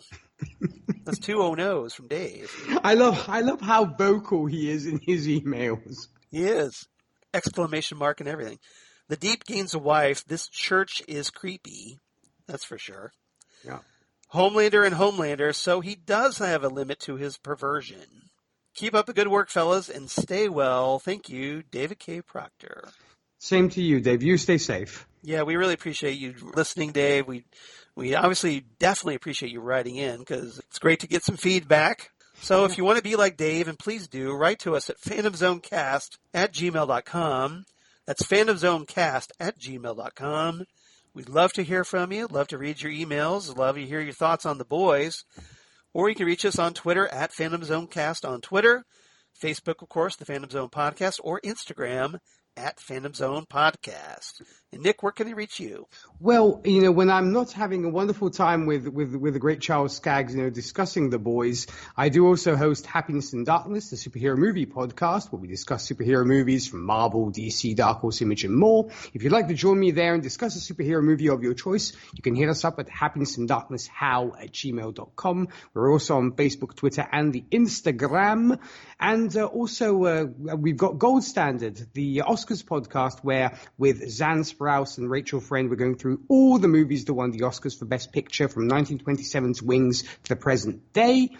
That's 2 oh no's from Dave. I love how vocal he is in his emails. He is. Exclamation mark and everything. The Deep gains a wife. This church is creepy. That's for sure. Yeah. Homelander and Homelander, so he does have a limit to his perversion. Keep up the good work, fellas, and stay well. Thank you, David K. Proctor. Same to you, Dave. You stay safe. Yeah, we really appreciate you listening, Dave. We obviously definitely appreciate you writing in because it's great to get some feedback. So if you want to be like Dave, and please do, write to us at phantomzonecast@gmail.com. That's phantomzonecast@gmail.com. We'd love to hear from you, love to read your emails, love to hear your thoughts on the boys. Or you can reach us on Twitter at Phantom Zone Cast on Twitter, Facebook, of course, the Phantom Zone Podcast, or Instagram at Phantom Zone Podcast. And Nick, where can they reach you? Well, when I'm not having a wonderful time with the great Charles Skaggs, discussing the boys, I do also host Happiness and Darkness, the superhero movie podcast, where we discuss superhero movies from Marvel, DC, Dark Horse, Image, and more. If you'd like to join me there and discuss a superhero movie of your choice, you can hit us up at happinessanddarknesshow@gmail.com. We're also on Facebook, Twitter, and the Instagram. And also, we've got Gold Standard, the Oscars podcast, where with Zan Sprouse and Rachel Friend, we're going through all the movies that won the Oscars for Best Picture from 1927's Wings to the present day.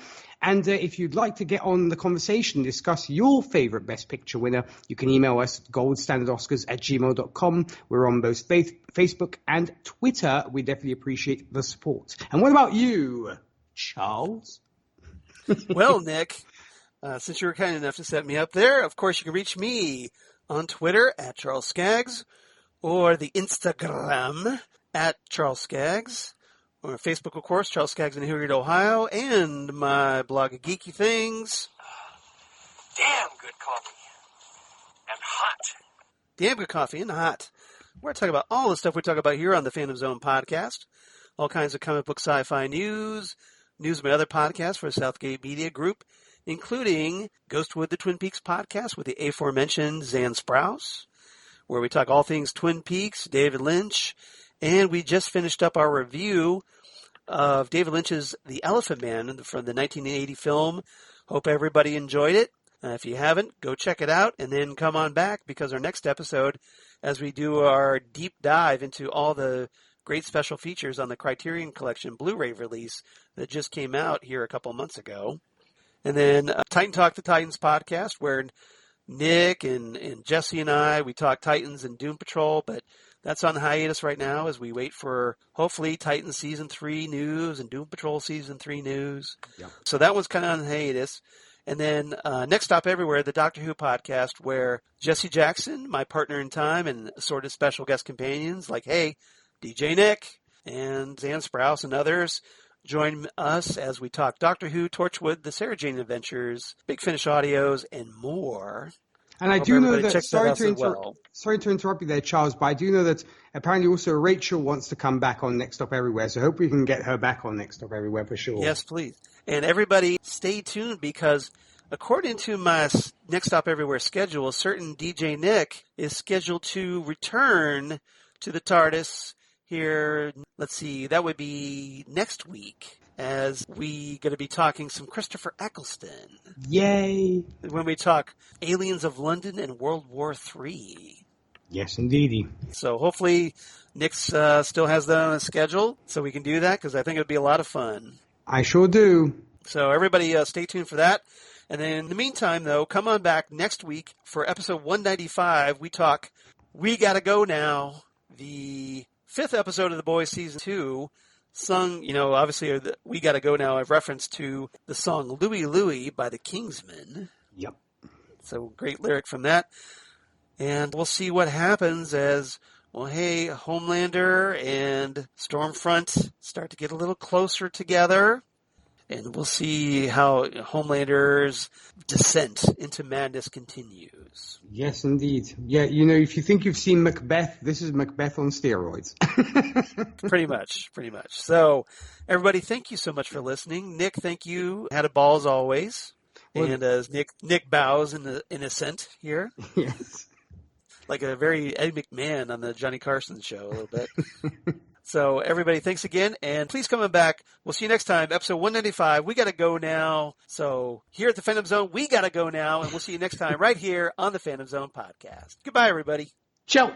And if you'd like to get on the conversation, discuss your favorite Best Picture winner, you can email us at goldstandardoscars@gmail.com. We're on both Facebook and Twitter. We definitely appreciate the support. And what about you, Charles? Well, Nick, since you were kind enough to set me up there, of course you can reach me on Twitter at Charles Skaggs, or the Instagram at Charles Skaggs, or Facebook, of course, Charles Skaggs in Hilliard, Ohio, and my blog of geeky things. Damn good coffee. And hot. Damn good coffee and hot. We're talking about all the stuff we talk about here on the Phantom Zone podcast. All kinds of comic book sci-fi news of my other podcasts for Southgate Media Group, including Ghostwood, the Twin Peaks podcast with the aforementioned Zan Sprouse, where we talk all things Twin Peaks, David Lynch, and we just finished up our review of David Lynch's The Elephant Man from the 1980 film. Hope everybody enjoyed it. If you haven't, go check it out, and then come on back, because our next episode, as we do our deep dive into all the great special features on the Criterion Collection Blu-ray release that just came out here a couple months ago. And then Titan Talk the Titans podcast, where Nick and Jesse and I, we talk Titans and Doom Patrol, but that's on hiatus right now as we wait for, hopefully, Titans Season 3 news and Doom Patrol Season 3 news. Yep. So that one's kind of on hiatus. And then Next Stop Everywhere, the Doctor Who podcast, where Jesse Jackson, my partner in time, and assorted special guest companions like, hey, DJ Nick and Zan Sprouse and others, join us as we talk Doctor Who, Torchwood, the Sarah Jane Adventures, Big Finish Audios, and more. And I do know that, sorry to interrupt you there, Charles, but I do know that apparently also Rachel wants to come back on Next Stop Everywhere, so I hope we can get her back on Next Stop Everywhere for sure. Yes, please. And everybody stay tuned, because according to my Next Stop Everywhere schedule, a certain DJ Nick is scheduled to return to the TARDIS here. Let's see, that would be next week, as we going to be talking some Christopher Eccleston. Yay! When we talk Aliens of London and World War III. Yes, indeedy. So hopefully Nick's still has that on his schedule, so we can do that, because I think it would be a lot of fun. I sure do. So everybody stay tuned for that. And then in the meantime, though, come on back next week for episode 195. We talk We Gotta Go Now, the 5th episode of The Boys Season 2, sung, obviously We Gotta Go Now, I've referenced to the song Louie Louie by the Kingsmen. Yep. So great lyric from that. And we'll see what happens as, well, hey, Homelander and Stormfront start to get a little closer together. And we'll see how Homelander's descent into madness continues. Yes, indeed. Yeah, if you think you've seen Macbeth, this is Macbeth on steroids. Pretty much. So, everybody, thank you so much for listening. Nick, thank you. Had a ball as always. Well, and as Nick bows in assent here. Yes. Like a very Ed McMahon on the Johnny Carson show a little bit. So, everybody, thanks again, and please come back. We'll see you next time, episode 195. We got to go now. So, here at the Phantom Zone, we got to go now, and we'll see you next time right here on the Phantom Zone podcast. Goodbye, everybody. Ciao.